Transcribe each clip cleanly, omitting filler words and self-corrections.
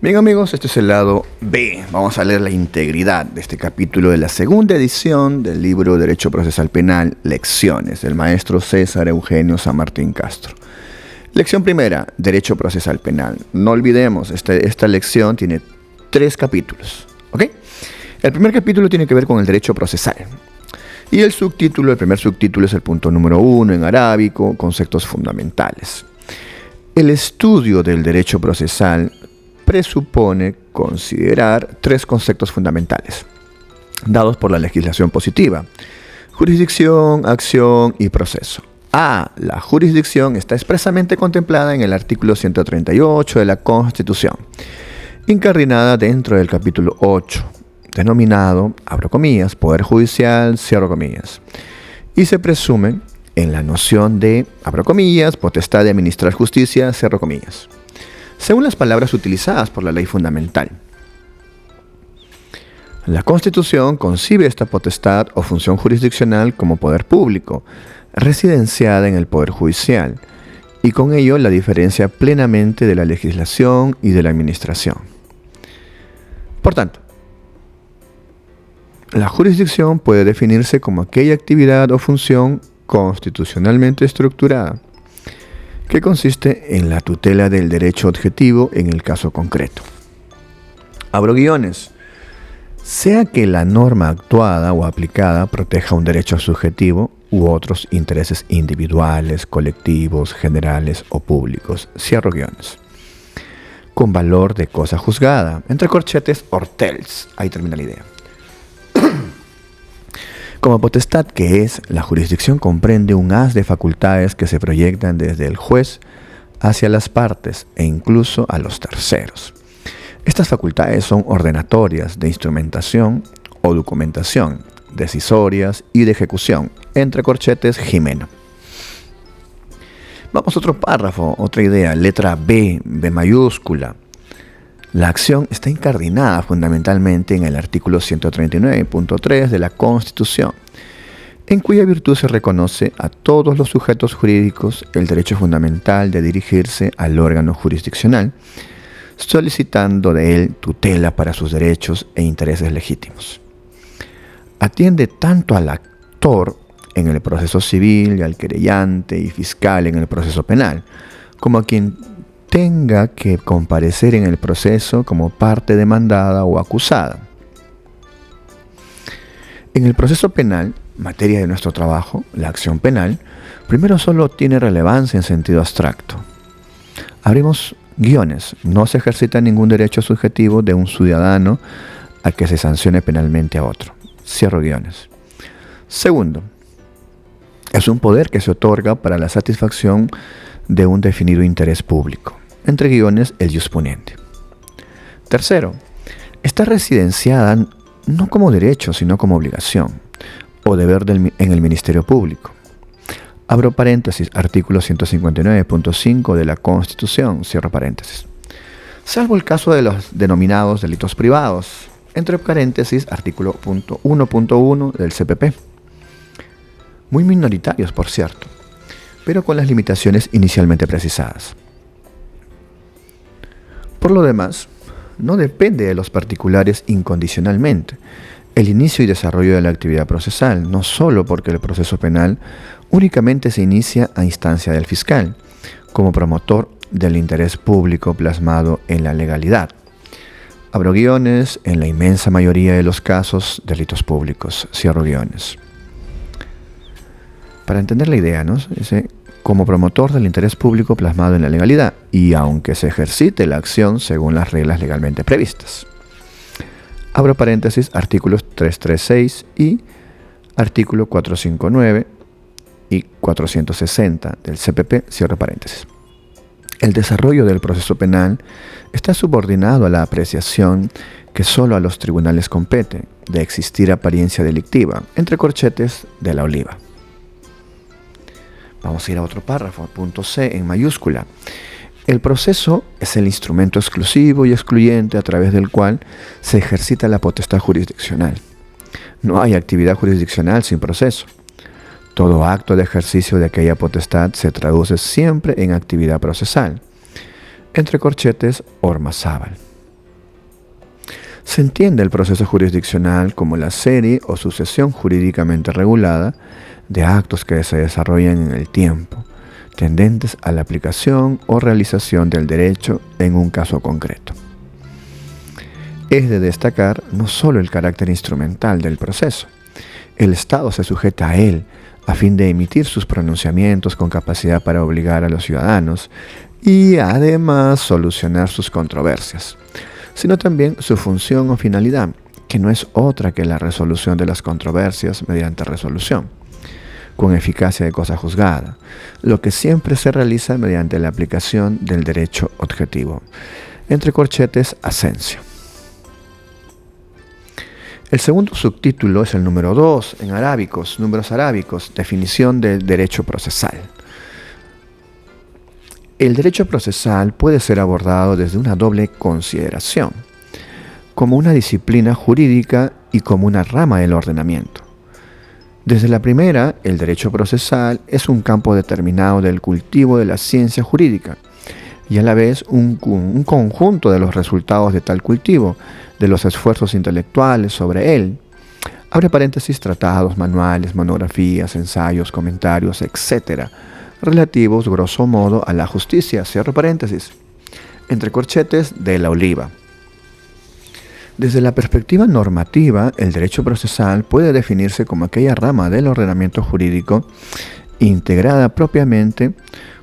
Bien amigos, este es el lado B. Vamos a leer la integridad de este capítulo de la segunda edición del libro Derecho Procesal Penal, Lecciones, del maestro César Eugenio San Martín Castro. Lección primera, Derecho Procesal Penal. No olvidemos, esta lección tiene 3 capítulos, ¿ok? El primer capítulo tiene que ver con el derecho procesal. Y el primer subtítulo es el punto número 1 en arábico, conceptos fundamentales. El estudio del derecho procesal presupone considerar 3 conceptos fundamentales, dados por la legislación positiva: jurisdicción, acción y proceso. La jurisdicción está expresamente contemplada en el artículo 138 de la Constitución, incardinada dentro del capítulo 8, denominado, abro comillas, Poder Judicial, cierro comillas, y se presume en la noción de, abro comillas, potestad de administrar justicia, cierro comillas, según las palabras utilizadas por la ley fundamental. La Constitución concibe esta potestad o función jurisdiccional como poder público, residenciada en el Poder Judicial, y con ello la diferencia plenamente de la legislación y de la administración. Por tanto, la jurisdicción puede definirse como aquella actividad o función constitucionalmente estructurada que consiste en la tutela del derecho objetivo en el caso concreto. Abro guiones. Sea que la norma actuada o aplicada proteja un derecho subjetivo u otros intereses individuales, colectivos, generales o públicos. Cierro guiones. Con valor de cosa juzgada. Entre corchetes, Hortels. Ahí termina la idea. Como potestad que es, la jurisdicción comprende un haz de facultades que se proyectan desde el juez hacia las partes e incluso a los terceros. Estas facultades son ordenatorias, de instrumentación o documentación, decisorias y de ejecución, entre corchetes, Jimeno. Vamos a otro párrafo, otra idea, letra B, B mayúscula. La acción está incardinada fundamentalmente en el artículo 139.3 de la Constitución, en cuya virtud se reconoce a todos los sujetos jurídicos el derecho fundamental de dirigirse al órgano jurisdiccional, solicitando de él tutela para sus derechos e intereses legítimos. Atiende tanto al actor en el proceso civil y al querellante y fiscal en el proceso penal, como a quien tenga que comparecer en el proceso como parte demandada o acusada. En el proceso penal, materia de nuestro trabajo, la acción penal, primero solo tiene relevancia en sentido abstracto. Abrimos guiones. No se ejercita ningún derecho subjetivo de un ciudadano a que se sancione penalmente a otro. Cierro guiones. Segundo, es un poder que se otorga para la satisfacción de un definido interés público. Entre guiones, el iusponiente. Tercero, está residenciada no como derecho, sino como obligación o deber en el Ministerio Público. Abro paréntesis, artículo 159.5 de la Constitución, cierro paréntesis. Salvo el caso de los denominados delitos privados, entre paréntesis, artículo 1.1 del CPP. Muy minoritarios, por cierto, pero con las limitaciones inicialmente precisadas. Por lo demás, no depende de los particulares incondicionalmente el inicio y desarrollo de la actividad procesal, no solo porque el proceso penal únicamente se inicia a instancia del fiscal, como promotor del interés público plasmado en la legalidad. Abro guiones, en la inmensa mayoría de los casos, delitos públicos. Cierro guiones. Para entender la idea, ¿no? Como promotor del interés público plasmado en la legalidad, y aunque se ejercite la acción según las reglas legalmente previstas. Abro paréntesis, artículos 336 y artículo 459 y 460 del CPP, cierro paréntesis. El desarrollo del proceso penal está subordinado a la apreciación que solo a los tribunales compete de existir apariencia delictiva, entre corchetes, de la oliva. Vamos a ir a otro párrafo, punto C en mayúscula. El proceso es el instrumento exclusivo y excluyente a través del cual se ejercita la potestad jurisdiccional. No hay actividad jurisdiccional sin proceso. Todo acto de ejercicio de aquella potestad se traduce siempre en actividad procesal. Entre corchetes, Ormazábal. Se entiende el proceso jurisdiccional como la serie o sucesión jurídicamente regulada de actos que se desarrollan en el tiempo, tendentes a la aplicación o realización del derecho en un caso concreto. Es de destacar no solo el carácter instrumental del proceso. El Estado se sujeta a él a fin de emitir sus pronunciamientos con capacidad para obligar a los ciudadanos y además solucionar sus controversias, sino también su función o finalidad, que no es otra que la resolución de las controversias mediante resolución, con eficacia de cosa juzgada, lo que siempre se realiza mediante la aplicación del derecho objetivo. Entre corchetes, Asensio. El segundo subtítulo es el número 2 en arábicos, números arábicos, definición del derecho procesal. El derecho procesal puede ser abordado desde una doble consideración, como una disciplina jurídica y como una rama del ordenamiento. Desde la primera, el derecho procesal es un campo determinado del cultivo de la ciencia jurídica y a la vez un conjunto de los resultados de tal cultivo, de los esfuerzos intelectuales sobre él. Abre paréntesis, tratados, manuales, monografías, ensayos, comentarios, etc., relativos, grosso modo, a la justicia, cierro paréntesis, entre corchetes, de la Oliva. Desde la perspectiva normativa, el derecho procesal puede definirse como aquella rama del ordenamiento jurídico integrada propiamente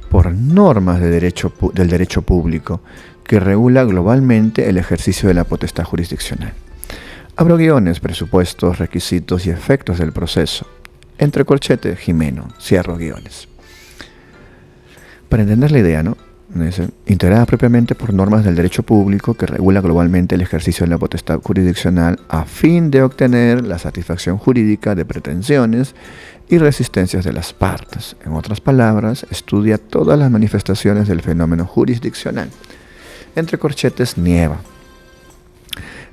por normas del derecho público que regula globalmente el ejercicio de la potestad jurisdiccional. Abro guiones, presupuestos, requisitos y efectos del proceso. Entre corchetes, Jimeno, cierro guiones. Para entender la idea, ¿no? Integrada propiamente por normas del derecho público que regula globalmente el ejercicio de la potestad jurisdiccional a fin de obtener la satisfacción jurídica de pretensiones y resistencias de las partes. En otras palabras, estudia todas las manifestaciones del fenómeno jurisdiccional. Entre corchetes, Nieva.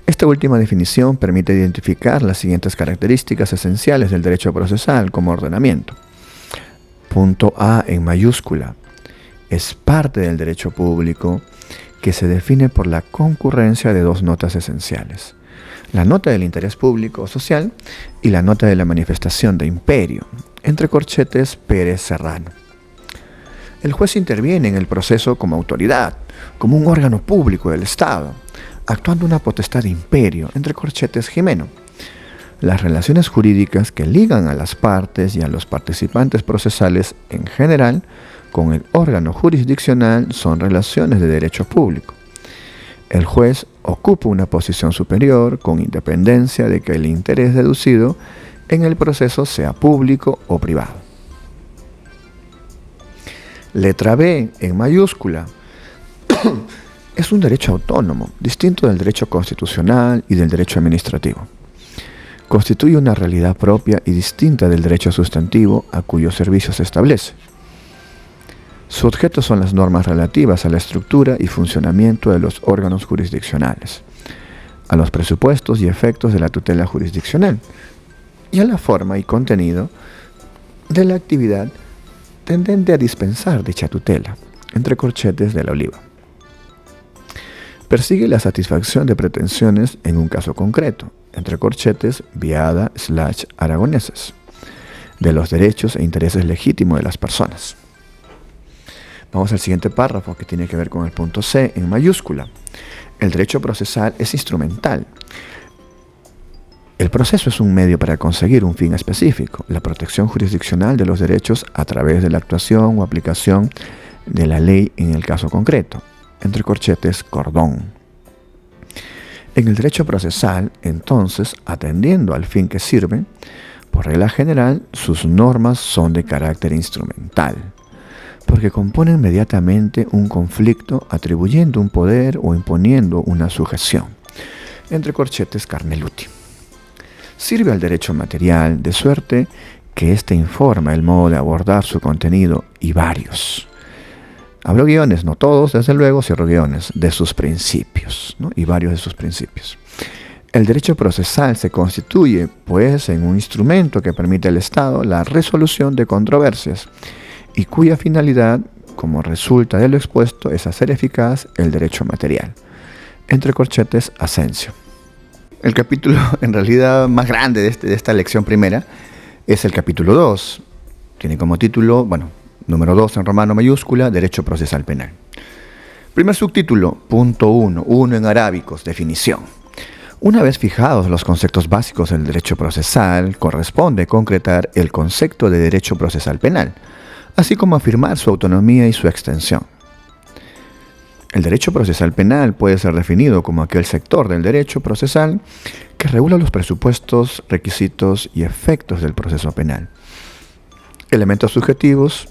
Esta última definición permite identificar las siguientes características esenciales del derecho procesal como ordenamiento. Punto A en mayúscula. Es parte del derecho público que se define por la concurrencia de dos notas esenciales: la nota del interés público o social y la nota de la manifestación de imperio. Entre corchetes, Pérez Serrano. El juez interviene en el proceso como autoridad, como un órgano público del Estado, actuando una potestad de imperio. Entre corchetes, Jimeno. Las relaciones jurídicas que ligan a las partes y a los participantes procesales en general con el órgano jurisdiccional son relaciones de derecho público. El juez ocupa una posición superior con independencia de que el interés deducido en el proceso sea público o privado. Letra B en mayúscula. Es un derecho autónomo, distinto del derecho constitucional y del derecho administrativo. Constituye una realidad propia y distinta del derecho sustantivo a cuyo servicio se establece. Su objeto son las normas relativas a la estructura y funcionamiento de los órganos jurisdiccionales, a los presupuestos y efectos de la tutela jurisdiccional y a la forma y contenido de la actividad tendente a dispensar dicha tutela. Entre corchetes, de la Oliva. Persigue la satisfacción de pretensiones en un caso concreto, entre corchetes, Viada / Aragoneses, de los derechos e intereses legítimos de las personas. Vamos al siguiente párrafo que tiene que ver con el punto C en mayúscula. El derecho procesal es instrumental. El proceso es un medio para conseguir un fin específico, la protección jurisdiccional de los derechos a través de la actuación o aplicación de la ley en el caso concreto. Entre corchetes, Cordón. En el derecho procesal, entonces, atendiendo al fin que sirve, por regla general, sus normas son de carácter instrumental, porque componen inmediatamente un conflicto atribuyendo un poder o imponiendo una sujeción. Entre corchetes, Carneluti. Sirve al derecho material de suerte que éste informa el modo de abordar su contenido y varios. Abro guiones, no todos, desde luego, cierro guiones, de sus principios, ¿no? Y varios de sus principios. El derecho procesal se constituye, pues, en un instrumento que permite al Estado la resolución de controversias y cuya finalidad, como resulta de lo expuesto, es hacer eficaz el derecho material. Entre corchetes, Asensio. El capítulo en realidad más grande de esta lección primera es el capítulo 2. Tiene como título, número 2 en romano mayúscula, Derecho Procesal Penal. Primer subtítulo, punto 1, 1 en arábicos, definición. Una vez fijados los conceptos básicos del derecho procesal, corresponde concretar el concepto de derecho procesal penal, así como afirmar su autonomía y su extensión. El derecho procesal penal puede ser definido como aquel sector del derecho procesal que regula los presupuestos, requisitos y efectos del proceso penal, elementos subjetivos,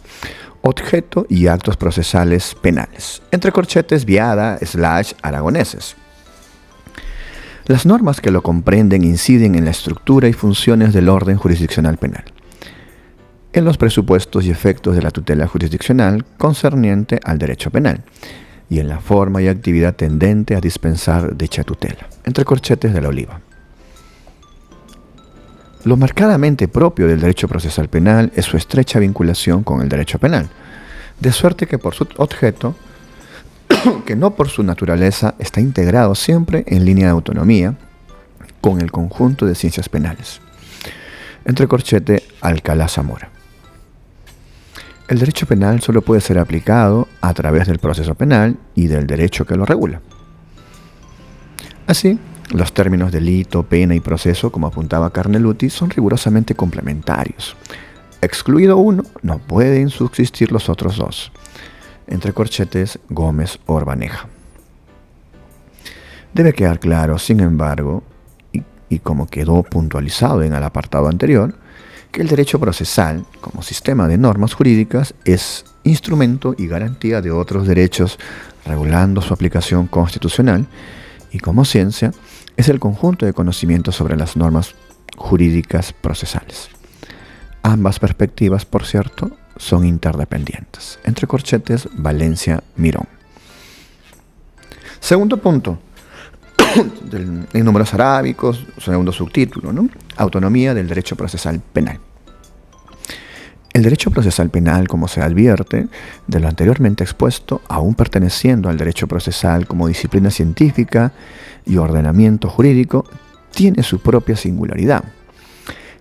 objeto y actos procesales penales, entre corchetes viada / aragoneses. Las normas que lo comprenden inciden en la estructura y funciones del orden jurisdiccional penal, en los presupuestos y efectos de la tutela jurisdiccional concerniente al derecho penal, y en la forma y actividad tendente a dispensar dicha tutela, entre corchetes de la oliva. Lo marcadamente propio del derecho procesal penal es su estrecha vinculación con el derecho penal, de suerte que por su objeto, que no por su naturaleza, está integrado siempre en línea de autonomía con el conjunto de ciencias penales. Entre corchete Alcalá Zamora. El derecho penal solo puede ser aplicado a través del proceso penal y del derecho que lo regula. Así, los términos delito, pena y proceso, como apuntaba Carneluti, son rigurosamente complementarios. Excluido uno, no pueden subsistir los otros dos. Entre corchetes Gómez Orbaneja. Debe quedar claro, sin embargo, y como quedó puntualizado en el apartado anterior, que el derecho procesal, como sistema de normas jurídicas, es instrumento y garantía de otros derechos regulando su aplicación constitucional, y como ciencia, es el conjunto de conocimientos sobre las normas jurídicas procesales. Ambas perspectivas, por cierto, son interdependientes. Entre corchetes, Valencia Mirón. Segundo punto, en números arábicos, segundo subtítulo, ¿no? Autonomía del derecho procesal penal. El derecho procesal penal, como se advierte de lo anteriormente expuesto, aún perteneciendo al derecho procesal como disciplina científica y ordenamiento jurídico, tiene su propia singularidad,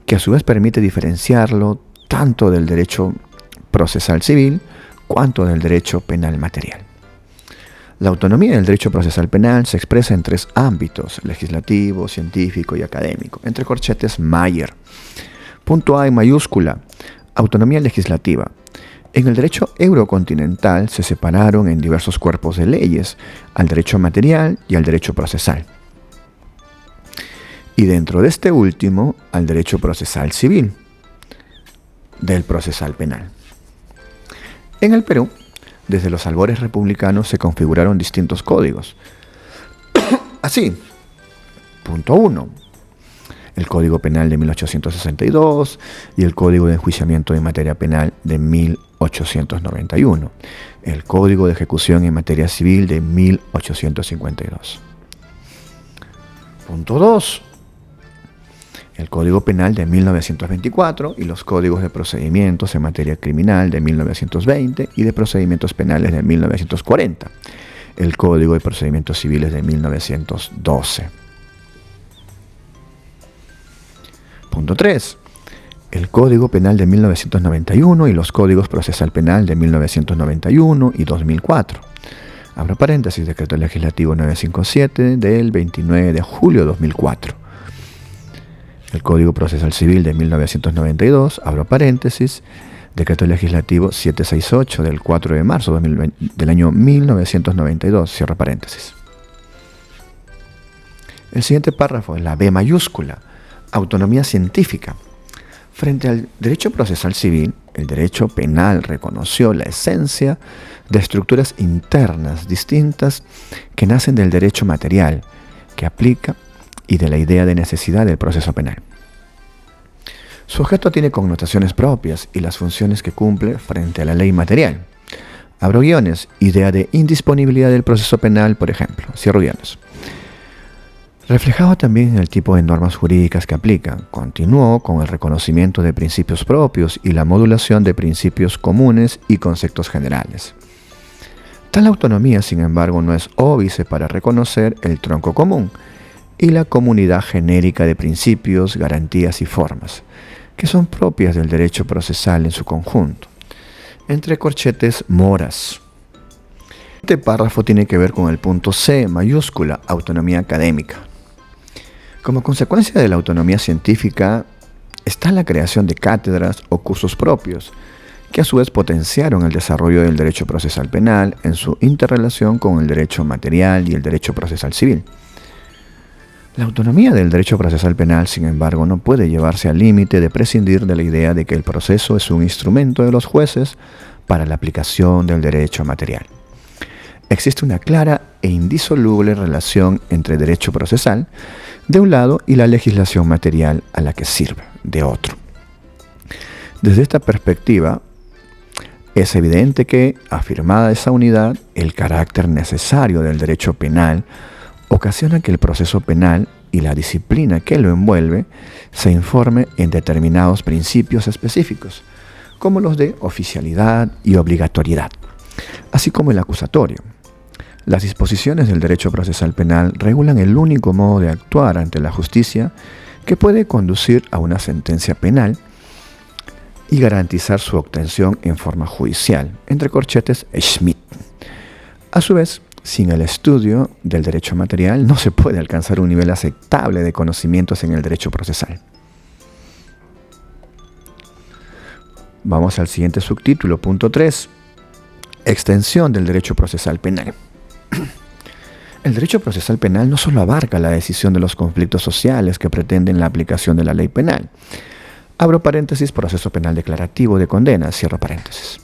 que a su vez permite diferenciarlo tanto del derecho procesal civil cuanto del derecho penal material. La autonomía del derecho procesal penal se expresa en tres ámbitos: legislativo, científico y académico. Entre corchetes Mayer. Punto A en mayúscula. Autonomía legislativa. En el derecho eurocontinental se separaron en diversos cuerpos de leyes, al derecho material y al derecho procesal. Y dentro de este último, al derecho procesal civil, del procesal penal. En el Perú, desde los albores republicanos se configuraron distintos códigos. Así, punto 1, el Código Penal de 1862 y el Código de Enjuiciamiento en Materia Penal de 1891, el Código de Ejecución en Materia Civil de 1852. Punto 2, el Código Penal de 1924 y los Códigos de Procedimientos en Materia Criminal de 1920 y de Procedimientos Penales de 1940, el Código de Procedimientos Civiles de 1912. Punto 3. El Código Penal de 1991 y los Códigos Procesal Penal de 1991 y 2004. Abro paréntesis, Decreto Legislativo 957 del 29 de julio de 2004. El Código Procesal Civil de 1992, abro paréntesis, Decreto Legislativo 768 del 4 de marzo del año 1992, cierro paréntesis. El siguiente párrafo es la B mayúscula, autonomía científica. Frente al derecho procesal civil, el derecho penal reconoció la esencia de estructuras internas distintas que nacen del derecho material, que aplica, y de la idea de necesidad del proceso penal. Su objeto tiene connotaciones propias y las funciones que cumple frente a la ley material. Abro guiones, idea de indisponibilidad del proceso penal, por ejemplo. Cierro guiones. Reflejado también en el tipo de normas jurídicas que aplica, continuó con el reconocimiento de principios propios y la modulación de principios comunes y conceptos generales. Tal autonomía, sin embargo, no es óbice para reconocer el tronco común, y la comunidad genérica de principios, garantías y formas, que son propias del derecho procesal en su conjunto. Entre corchetes, moras. Este párrafo tiene que ver con el punto C mayúscula, autonomía académica. Como consecuencia de la autonomía científica está la creación de cátedras o cursos propios, que a su vez potenciaron el desarrollo del derecho procesal penal en su interrelación con el derecho material y el derecho procesal civil. La autonomía del derecho procesal penal, sin embargo, no puede llevarse al límite de prescindir de la idea de que el proceso es un instrumento de los jueces para la aplicación del derecho material. Existe una clara e indisoluble relación entre derecho procesal, de un lado, y la legislación material a la que sirve, de otro. Desde esta perspectiva, es evidente que, afirmada esa unidad, el carácter necesario del derecho penal ocasiona que el proceso penal y la disciplina que lo envuelve se informe en determinados principios específicos, como los de oficialidad y obligatoriedad, así como el acusatorio. Las disposiciones del derecho procesal penal regulan el único modo de actuar ante la justicia que puede conducir a una sentencia penal y garantizar su obtención en forma judicial, entre corchetes Schmidt. A su vez, sin el estudio del derecho material no se puede alcanzar un nivel aceptable de conocimientos en el derecho procesal. Vamos al siguiente subtítulo, punto 3. Extensión del derecho procesal penal. El derecho procesal penal no solo abarca la decisión de los conflictos sociales que pretenden la aplicación de la ley penal. Abro paréntesis, proceso penal declarativo de condena, cierro paréntesis.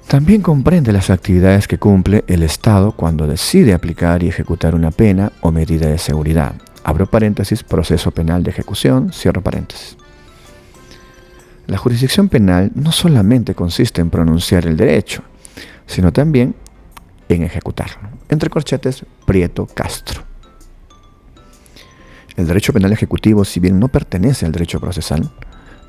También comprende las actividades que cumple el Estado cuando decide aplicar y ejecutar una pena o medida de seguridad. Abro paréntesis, proceso penal de ejecución, cierro paréntesis. La jurisdicción penal no solamente consiste en pronunciar el derecho, sino también en ejecutarlo. Entre corchetes, Prieto Castro. El derecho penal ejecutivo, si bien no pertenece al derecho procesal,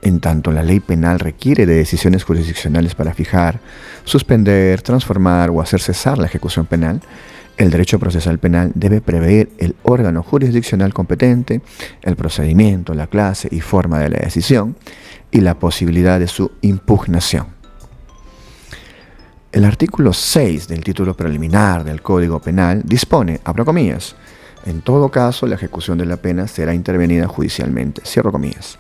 en tanto la ley penal requiere de decisiones jurisdiccionales para fijar, suspender, transformar o hacer cesar la ejecución penal, el derecho procesal penal debe prever el órgano jurisdiccional competente, el procedimiento, la clase y forma de la decisión y la posibilidad de su impugnación. El artículo 6 del título preliminar del Código Penal dispone, abro comillas, en todo caso la ejecución de la pena será intervenida judicialmente, cierro comillas.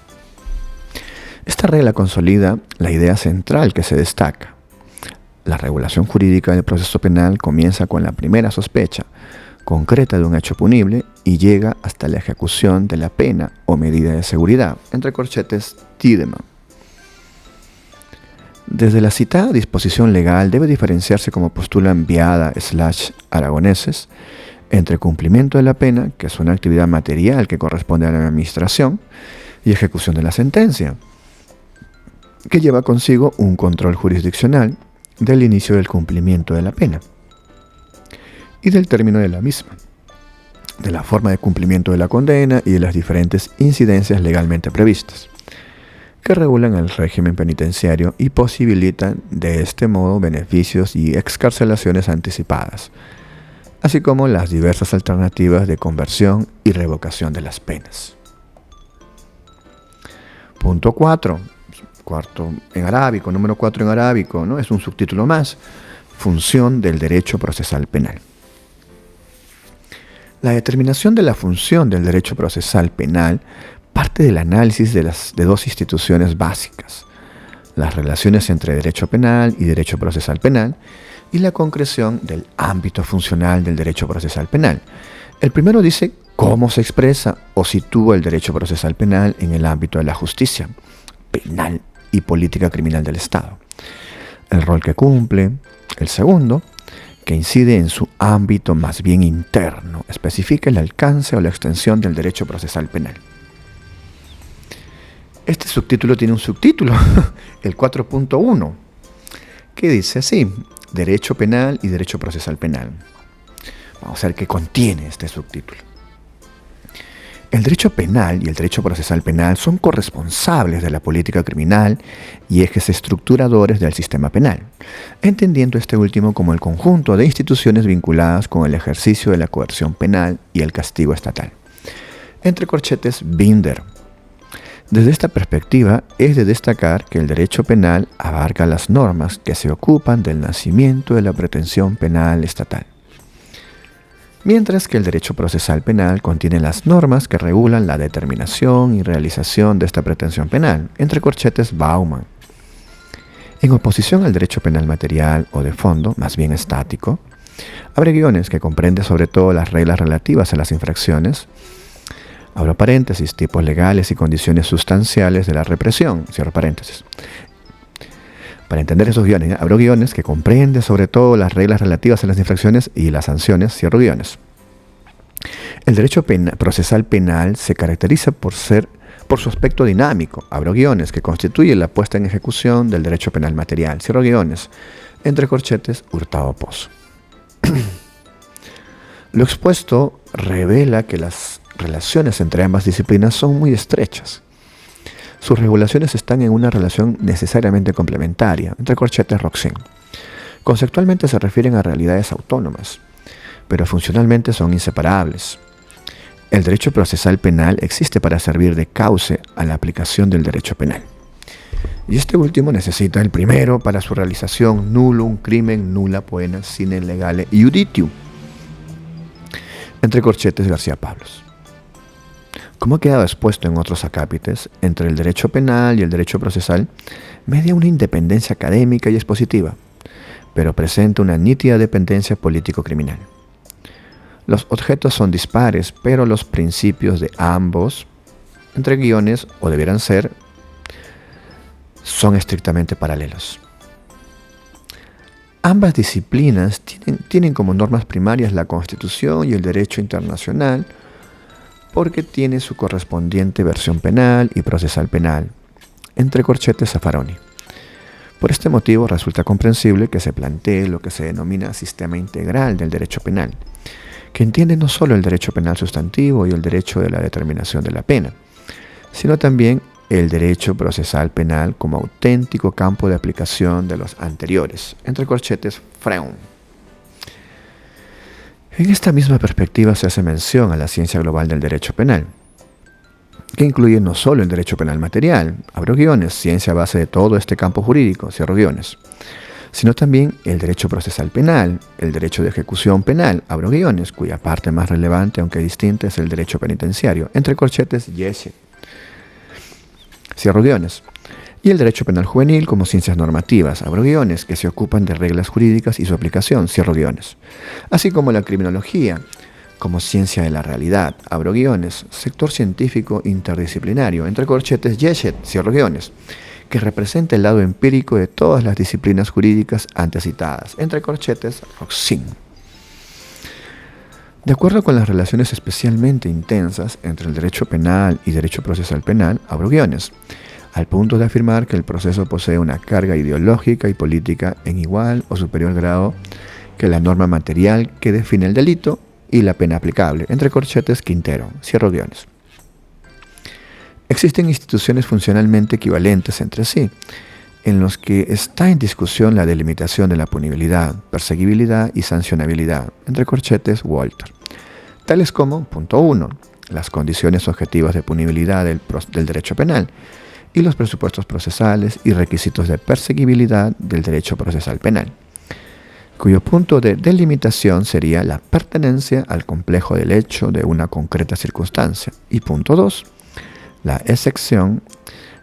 Esta regla consolida la idea central que se destaca. La regulación jurídica del proceso penal comienza con la primera sospecha concreta de un hecho punible y llega hasta la ejecución de la pena o medida de seguridad, entre corchetes Tiedemann. Desde la citada disposición legal debe diferenciarse, como postulan Viada / Aragoneses, entre cumplimiento de la pena, que es una actividad material que corresponde a la administración, y ejecución de la sentencia, que lleva consigo un control jurisdiccional del inicio del cumplimiento de la pena y del término de la misma, de la forma de cumplimiento de la condena y de las diferentes incidencias legalmente previstas, que regulan el régimen penitenciario y posibilitan de este modo beneficios y excarcelaciones anticipadas, así como las diversas alternativas de conversión y revocación de las penas. Punto 4. Cuarto en arábico, número 4 en arábico, ¿no? Es un subtítulo más. Función del derecho procesal penal. La determinación de la función del derecho procesal penal parte del análisis de dos instituciones básicas: las relaciones entre derecho penal y derecho procesal penal, y la concreción del ámbito funcional del derecho procesal penal. El primero dice cómo se expresa o sitúa el derecho procesal penal en el ámbito de la justicia penal y política criminal del Estado. El rol que cumple. El segundo, que incide en su ámbito más bien interno, especifica el alcance o la extensión del derecho procesal penal. Este subtítulo tiene un subtítulo, el 4.1, que dice así: Derecho penal y derecho procesal penal. Vamos a ver qué contiene este subtítulo. El derecho penal y el derecho procesal penal son corresponsables de la política criminal y ejes estructuradores del sistema penal, entendiendo este último como el conjunto de instituciones vinculadas con el ejercicio de la coerción penal y el castigo estatal. Entre corchetes, Binder. Desde esta perspectiva, es de destacar que el derecho penal abarca las normas que se ocupan del nacimiento de la pretensión penal estatal, mientras que el derecho procesal penal contiene las normas que regulan la determinación y realización de esta pretensión penal, entre corchetes Bauman. En oposición al derecho penal material o de fondo, más bien estático, abre guiones que comprende sobre todo las reglas relativas a las infracciones, abro paréntesis, tipos legales y condiciones sustanciales de la represión, cierro paréntesis. Para entender esos guiones, abro guiones que comprende sobre todo las reglas relativas a las infracciones y las sanciones, cierro guiones. El derecho procesal penal se caracteriza por su aspecto dinámico, abro guiones, que constituye la puesta en ejecución del derecho penal material, cierro guiones, entre corchetes, Hurtado Pozo. Lo expuesto revela que las relaciones entre ambas disciplinas son muy estrechas. Sus regulaciones están en una relación necesariamente complementaria, entre corchetes Roxin. Conceptualmente se refieren a realidades autónomas, pero funcionalmente son inseparables. El derecho procesal penal existe para servir de cauce a la aplicación del derecho penal. Y este último necesita el primero para su realización nullum crimen nulla poena sine legale iuditium. Entre corchetes García Pablos. Como ha quedado expuesto en otros acápites, entre el derecho penal y el derecho procesal media una independencia académica y expositiva, pero presenta una nítida dependencia político-criminal. Los objetos son dispares, pero los principios de ambos, entre guiones, o debieran ser, son estrictamente paralelos. Ambas disciplinas tienen como normas primarias la Constitución y el derecho internacional, porque tiene su correspondiente versión penal y procesal penal, entre corchetes Zaffaroni. Por este motivo resulta comprensible que se plantee lo que se denomina sistema integral del derecho penal, que entiende no solo el derecho penal sustantivo y el derecho de la determinación de la pena, sino también el derecho procesal penal como auténtico campo de aplicación de los anteriores, entre corchetes Freund. En esta misma perspectiva se hace mención a la ciencia global del derecho penal, que incluye no solo el derecho penal material, abro guiones, ciencia base de todo este campo jurídico, cierro guiones, sino también el derecho procesal penal, el derecho de ejecución penal, abro guiones, cuya parte más relevante, aunque distinta, es el derecho penitenciario, entre corchetes Yeshe, cierro guiones, y el derecho penal juvenil como ciencias normativas, abro guiones, que se ocupan de reglas jurídicas y su aplicación, cierro guiones, así como la criminología como ciencia de la realidad, abro guiones, sector científico interdisciplinario, entre corchetes Yeshet, cierro guiones, que representa el lado empírico de todas las disciplinas jurídicas antes citadas, entre corchetes Roxin. De acuerdo con las relaciones especialmente intensas entre el derecho penal y derecho procesal penal, abro guiones, al punto de afirmar que el proceso posee una carga ideológica y política en igual o superior grado que la norma material que define el delito y la pena aplicable, entre corchetes Quintero, cierro guiones. Existen instituciones funcionalmente equivalentes entre sí, en los que está en discusión la delimitación de la punibilidad, perseguibilidad y sancionabilidad, entre corchetes Walter, tales como, punto 1, las condiciones objetivas de punibilidad del derecho penal y los presupuestos procesales y requisitos de perseguibilidad del derecho procesal penal, cuyo punto de delimitación sería la pertenencia al complejo del hecho de una concreta circunstancia, y punto 2, la excepción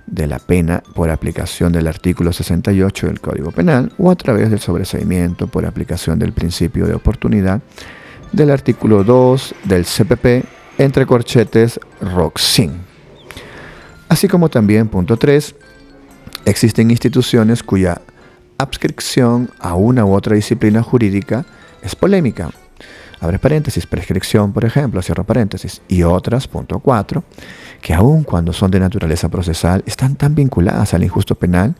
de la pena por aplicación del artículo 68 del Código Penal o a través del sobreseimiento por aplicación del principio de oportunidad del artículo 2 del CPP, entre corchetes Roxin. Así como también, punto 3, existen instituciones cuya adscripción a una u otra disciplina jurídica es polémica. Abre paréntesis, prescripción, por ejemplo, cierro paréntesis, y otras, punto 4, que aun cuando son de naturaleza procesal, están tan vinculadas al injusto penal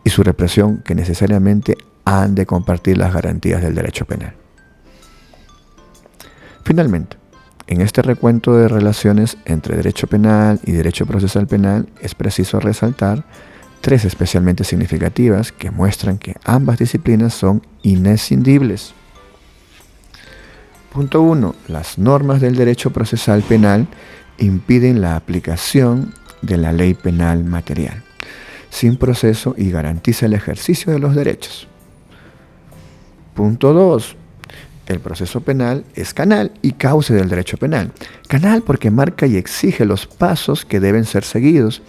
y su represión que necesariamente han de compartir las garantías del derecho penal. Finalmente, En este recuento de relaciones entre derecho penal y derecho procesal penal es preciso resaltar tres especialmente significativas que muestran que ambas disciplinas son inescindibles. Punto 1. Las normas del derecho procesal penal impiden la aplicación de la ley penal material, sin proceso, y garantiza el ejercicio de los derechos. Punto 2. El proceso penal es canal y cauce del derecho penal. Canal porque marca y exige los pasos que deben ser seguidos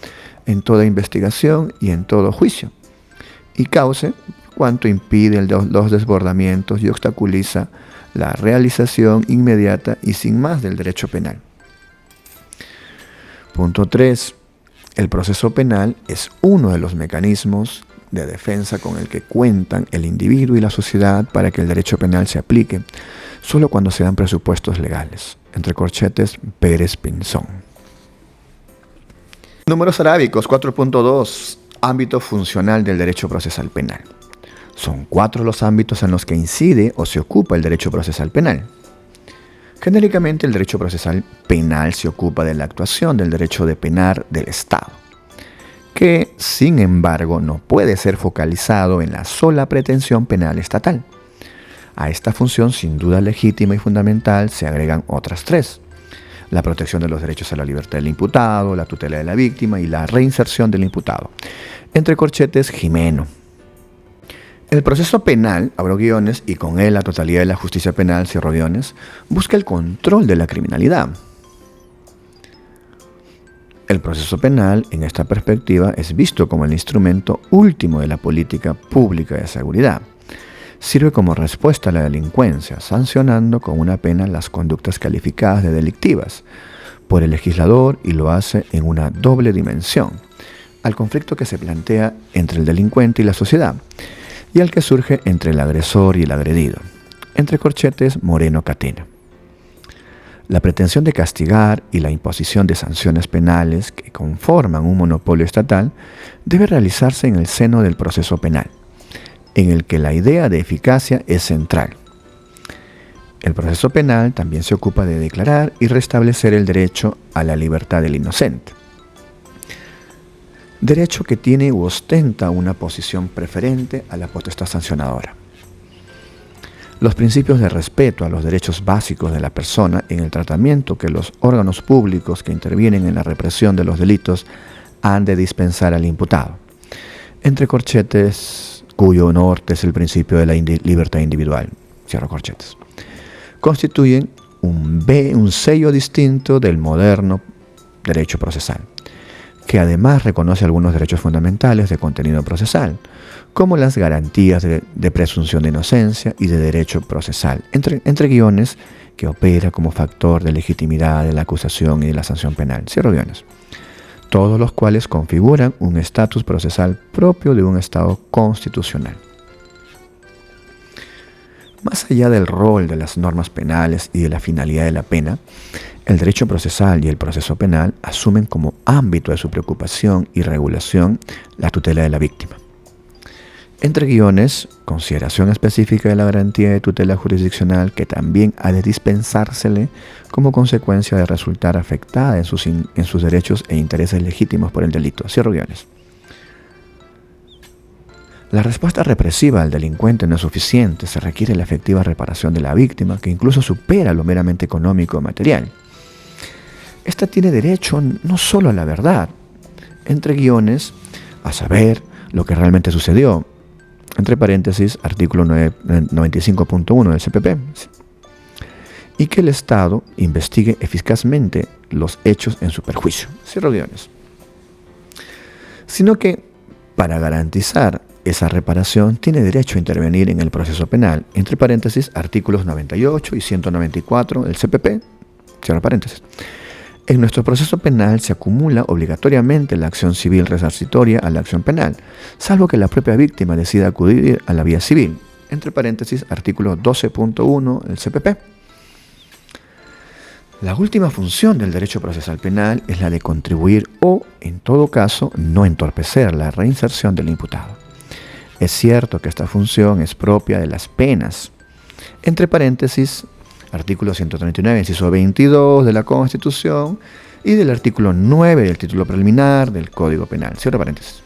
en toda investigación y en todo juicio. Y cauce cuanto impide los desbordamientos y obstaculiza la realización inmediata y sin más del derecho penal. Punto 3. El proceso penal es uno de los mecanismos de defensa con el que cuentan el individuo y la sociedad para que el derecho penal se aplique, solo cuando se dan presupuestos legales. Entre corchetes, Pérez Pinzón. Números arábicos 4.2. Ámbito funcional del derecho procesal penal. Son 4 los ámbitos en los que incide o se ocupa el derecho procesal penal. Genéricamente, el derecho procesal penal se ocupa de la actuación del derecho de penar del Estado, que, sin embargo, no puede ser focalizado en la sola pretensión penal estatal. A esta función, sin duda legítima y fundamental, se agregan otras 3. La protección de los derechos a la libertad del imputado, la tutela de la víctima y la reinserción del imputado. Entre corchetes, Jimeno. El proceso penal, abro guiones, y con él la totalidad de la justicia penal, cierro guiones, busca el control de la criminalidad. El proceso penal, en esta perspectiva, es visto como el instrumento último de la política pública de seguridad. Sirve como respuesta a la delincuencia, sancionando con una pena las conductas calificadas de delictivas por el legislador, y lo hace en una doble dimensión: al conflicto que se plantea entre el delincuente y la sociedad, y al que surge entre el agresor y el agredido. Entre corchetes, Moreno Catena. La pretensión de castigar y la imposición de sanciones penales que conforman un monopolio estatal debe realizarse en el seno del proceso penal, en el que la idea de eficacia es central. El proceso penal también se ocupa de declarar y restablecer el derecho a la libertad del inocente, derecho que tiene u ostenta una posición preferente a la potestad sancionadora. Los principios de respeto a los derechos básicos de la persona en el tratamiento que los órganos públicos que intervienen en la represión de los delitos han de dispensar al imputado. Entre corchetes, cuyo norte es el principio de la libertad individual, cierro corchetes, constituyen un sello distinto del moderno derecho procesal, que además reconoce algunos derechos fundamentales de contenido procesal, como las garantías de presunción de inocencia y de derecho procesal, entre guiones, que opera como factor de legitimidad de la acusación y de la sanción penal, cierro guiones, todos los cuales configuran un estatus procesal propio de un Estado constitucional. Más allá del rol de las normas penales y de la finalidad de la pena, el derecho procesal y el proceso penal asumen como ámbito de su preocupación y regulación la tutela de la víctima. Entre guiones, consideración específica de la garantía de tutela jurisdiccional, que también ha de dispensársele como consecuencia de resultar afectada en sus derechos e intereses legítimos por el delito. Cierro guiones. La respuesta represiva al delincuente no es suficiente, se requiere la efectiva reparación de la víctima, que incluso supera lo meramente económico o material. Esta tiene derecho no solo a la verdad, entre guiones, a saber lo que realmente sucedió, entre paréntesis, artículo 95.1 del CPP, y que el Estado investigue eficazmente los hechos en su perjuicio, cierro guiones. Sino que, para garantizar esa reparación, tiene derecho a intervenir en el proceso penal, entre paréntesis, artículos 98 y 194 del CPP, cierro paréntesis. En nuestro proceso penal se acumula obligatoriamente la acción civil resarcitoria a la acción penal, salvo que la propia víctima decida acudir a la vía civil, entre paréntesis, artículo 12.1 del CPP. La última función del derecho procesal penal es la de contribuir o, en todo caso, no entorpecer la reinserción del imputado. Es cierto que esta función es propia de las penas, entre paréntesis, artículo 139, inciso 22 de la Constitución y del artículo 9 del título preliminar del Código Penal. Cierro paréntesis.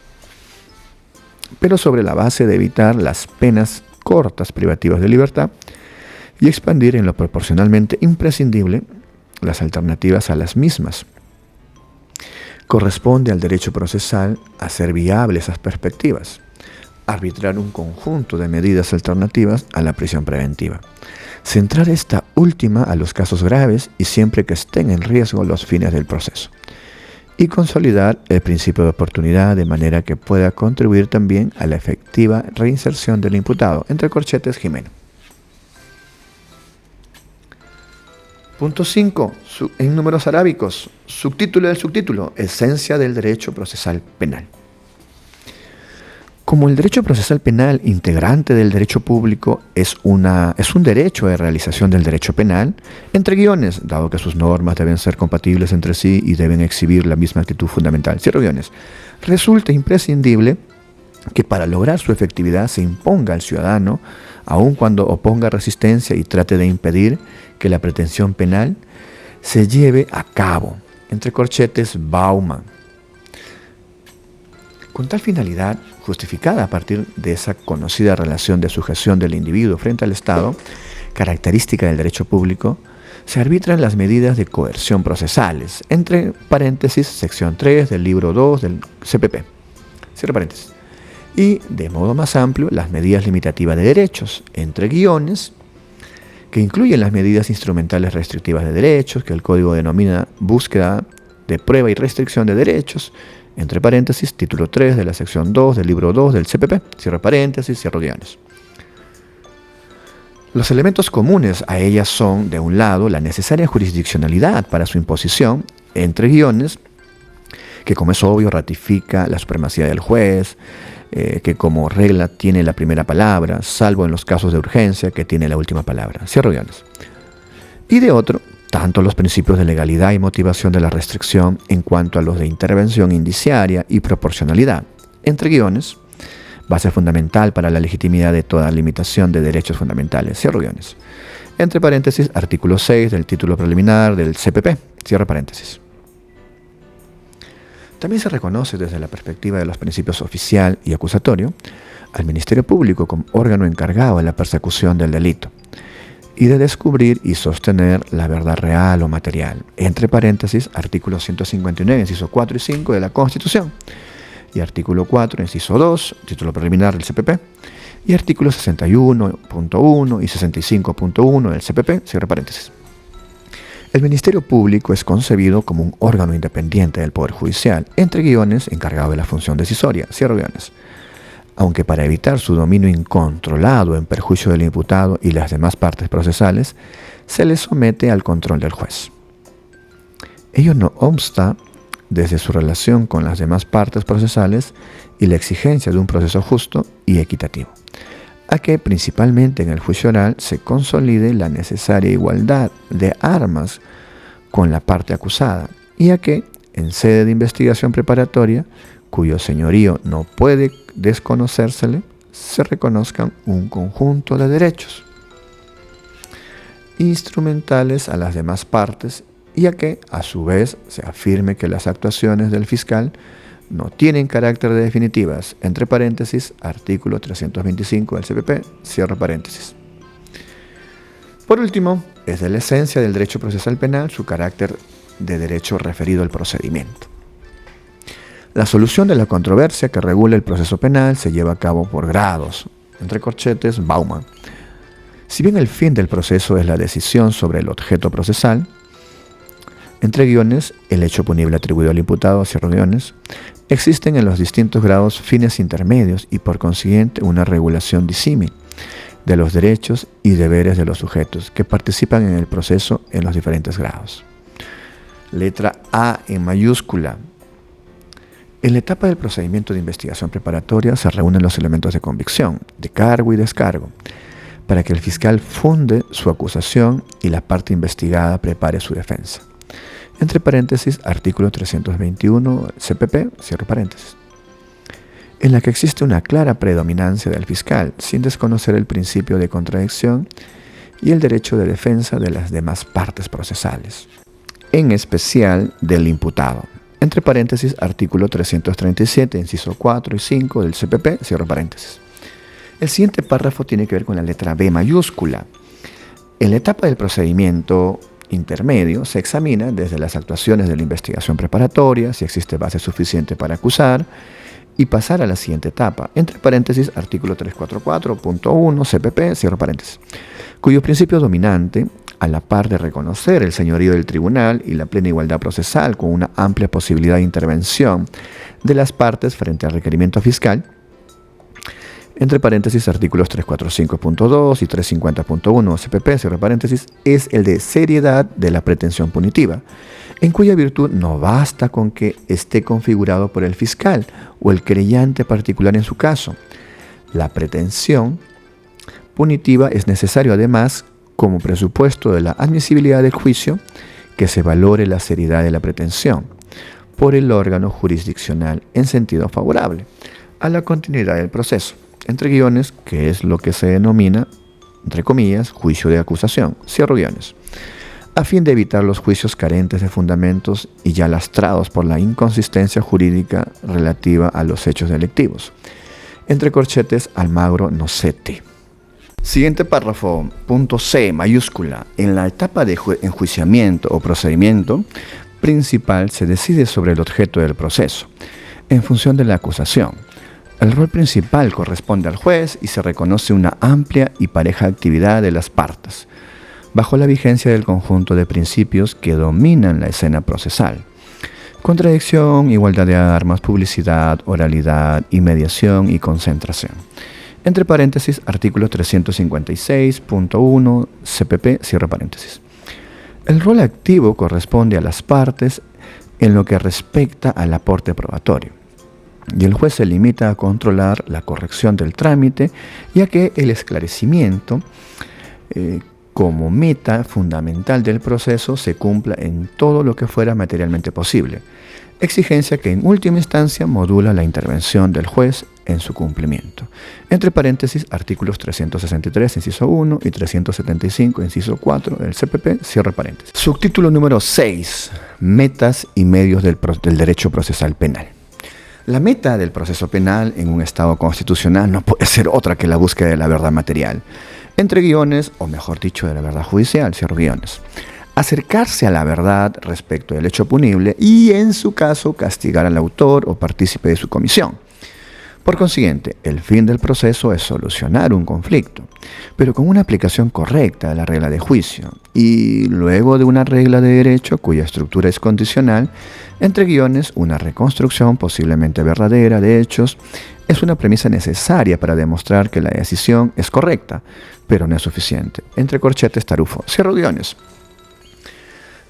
Pero sobre la base de evitar las penas cortas privativas de libertad y expandir en lo proporcionalmente imprescindible las alternativas a las mismas. Corresponde al derecho procesal hacer viables esas perspectivas, arbitrar un conjunto de medidas alternativas a la prisión preventiva, centrar esta última a los casos graves y siempre que estén en riesgo los fines del proceso, y consolidar el principio de oportunidad de manera que pueda contribuir también a la efectiva reinserción del imputado, entre corchetes Jimeno. Punto 5. En números arábicos, subtítulo del subtítulo, esencia del derecho procesal penal. Como el derecho procesal penal, integrante del derecho público, es un derecho de realización del derecho penal, entre guiones, dado que sus normas deben ser compatibles entre sí y deben exhibir la misma actitud fundamental. Cierro guiones. Resulta imprescindible que para lograr su efectividad se imponga al ciudadano, aun cuando oponga resistencia y trate de impedir que la pretensión penal se lleve a cabo. Entre corchetes, Bauman. Con tal finalidad, justificada a partir de esa conocida relación de sujeción del individuo frente al Estado, característica del derecho público, se arbitran las medidas de coerción procesales, entre paréntesis, sección 3 del libro 2 del CPP, cierre paréntesis, y, de modo más amplio, las medidas limitativas de derechos, entre guiones, que incluyen las medidas instrumentales restrictivas de derechos, que el Código denomina búsqueda de prueba y restricción de derechos, entre paréntesis, título 3 de la sección 2 del libro 2 del CPP, cierre paréntesis, cierro guiones. Los elementos comunes a ellas son, de un lado, la necesaria jurisdiccionalidad para su imposición, entre guiones, que como es obvio ratifica la supremacía del juez, que como regla tiene la primera palabra, salvo en los casos de urgencia, que tiene la última palabra, cierro guiones. Y de otro, tanto los principios de legalidad y motivación de la restricción en cuanto a los de intervención indiciaria y proporcionalidad, entre guiones, base fundamental para la legitimidad de toda limitación de derechos fundamentales, cierro guiones. Entre paréntesis, artículo 6 del título preliminar del CPP, cierro paréntesis. También se reconoce desde la perspectiva de los principios oficial y acusatorio al Ministerio Público como órgano encargado de la persecución del delito y de descubrir y sostener la verdad real o material, entre paréntesis, artículos 159, inciso 4 y 5 de la Constitución, y artículo 4, inciso 2, título preliminar del CPP, y artículos 61.1 y 65.1 del CPP, cierre paréntesis. El Ministerio Público es concebido como un órgano independiente del Poder Judicial, entre guiones, encargado de la función decisoria, cierro guiones, aunque para evitar su dominio incontrolado en perjuicio del imputado y las demás partes procesales, se le somete al control del juez. Ello no obsta, desde su relación con las demás partes procesales y la exigencia de un proceso justo y equitativo, a que principalmente en el juicio oral se consolide la necesaria igualdad de armas con la parte acusada y a que, en sede de investigación preparatoria, cuyo señorío no puede desconocérsele, se reconozcan un conjunto de derechos instrumentales a las demás partes y a que, a su vez, se afirme que las actuaciones del fiscal no tienen carácter de definitivas, entre paréntesis, artículo 325 del CPP, cierro paréntesis. Por último, es de la esencia del derecho procesal penal su carácter de derecho referido al procedimiento. La solución de la controversia que regula el proceso penal se lleva a cabo por grados, entre corchetes, Bauman. Si bien el fin del proceso es la decisión sobre el objeto procesal, entre guiones, el hecho punible atribuido al imputado, cierro guiones, existen en los distintos grados fines intermedios y por consiguiente una regulación disímil de los derechos y deberes de los sujetos que participan en el proceso en los diferentes grados. Letra A en mayúscula. En la etapa del procedimiento de investigación preparatoria se reúnen los elementos de convicción, de cargo y descargo, para que el fiscal funde su acusación y la parte investigada prepare su defensa. Entre paréntesis, artículo 321 CPP, cierro paréntesis, en la que existe una clara predominancia del fiscal, sin desconocer el principio de contradicción y el derecho de defensa de las demás partes procesales, en especial del imputado. Entre paréntesis, artículo 337, inciso 4 y 5 del CPP, cierro paréntesis. El siguiente párrafo tiene que ver con la letra B mayúscula. En la etapa del procedimiento intermedio se examina desde las actuaciones de la investigación preparatoria, si existe base suficiente para acusar, y pasar a la siguiente etapa, entre paréntesis, artículo 344.1 CPP, cierro paréntesis, cuyo principio dominante, a la par de reconocer el señorío del tribunal y la plena igualdad procesal con una amplia posibilidad de intervención de las partes frente al requerimiento fiscal, entre paréntesis, artículos 345.2 y 350.1 CPP, cierro paréntesis, es el de seriedad de la pretensión punitiva, en cuya virtud no basta con que esté configurado por el fiscal o el querellante particular en su caso. La pretensión punitiva es necesario además, como presupuesto de la admisibilidad del juicio, que se valore la seriedad de la pretensión por el órgano jurisdiccional en sentido favorable a la continuidad del proceso, entre guiones, que es lo que se denomina, entre comillas, juicio de acusación, cierro guiones, a fin de evitar los juicios carentes de fundamentos y ya lastrados por la inconsistencia jurídica relativa a los hechos delictivos. Entre corchetes, Almagro Nocete. Siguiente párrafo, punto C, mayúscula. En la etapa de enjuiciamiento o procedimiento principal se decide sobre el objeto del proceso, en función de la acusación. El rol principal corresponde al juez y se reconoce una amplia y pareja actividad de las partes, bajo la vigencia del conjunto de principios que dominan la escena procesal: contradicción, igualdad de armas, publicidad, oralidad, inmediación y concentración. Entre paréntesis, artículo 356.1 CPP, cierro paréntesis. El rol activo corresponde a las partes en lo que respecta al aporte probatorio, y el juez se limita a controlar la corrección del trámite, ya que el esclarecimiento como meta fundamental del proceso se cumpla en todo lo que fuera materialmente posible, exigencia que en última instancia modula la intervención del juez en su cumplimiento. Entre paréntesis, artículos 363, inciso 1 y 375, inciso 4 del CPP, cierre paréntesis. Subtítulo número 6. Metas y medios del derecho procesal penal. La meta del proceso penal en un Estado constitucional no puede ser otra que la búsqueda de la verdad material, entre guiones, o mejor dicho, de la verdad judicial, cierro guiones. Acercarse a la verdad respecto del hecho punible y, en su caso, castigar al autor o partícipe de su comisión. Por consiguiente, el fin del proceso es solucionar un conflicto, pero con una aplicación correcta de la regla de juicio, y luego de una regla de derecho cuya estructura es condicional, entre guiones, una reconstrucción posiblemente verdadera de hechos, es una premisa necesaria para demostrar que la decisión es correcta, pero no es suficiente. Entre corchetes, Tarufo, cierro guiones.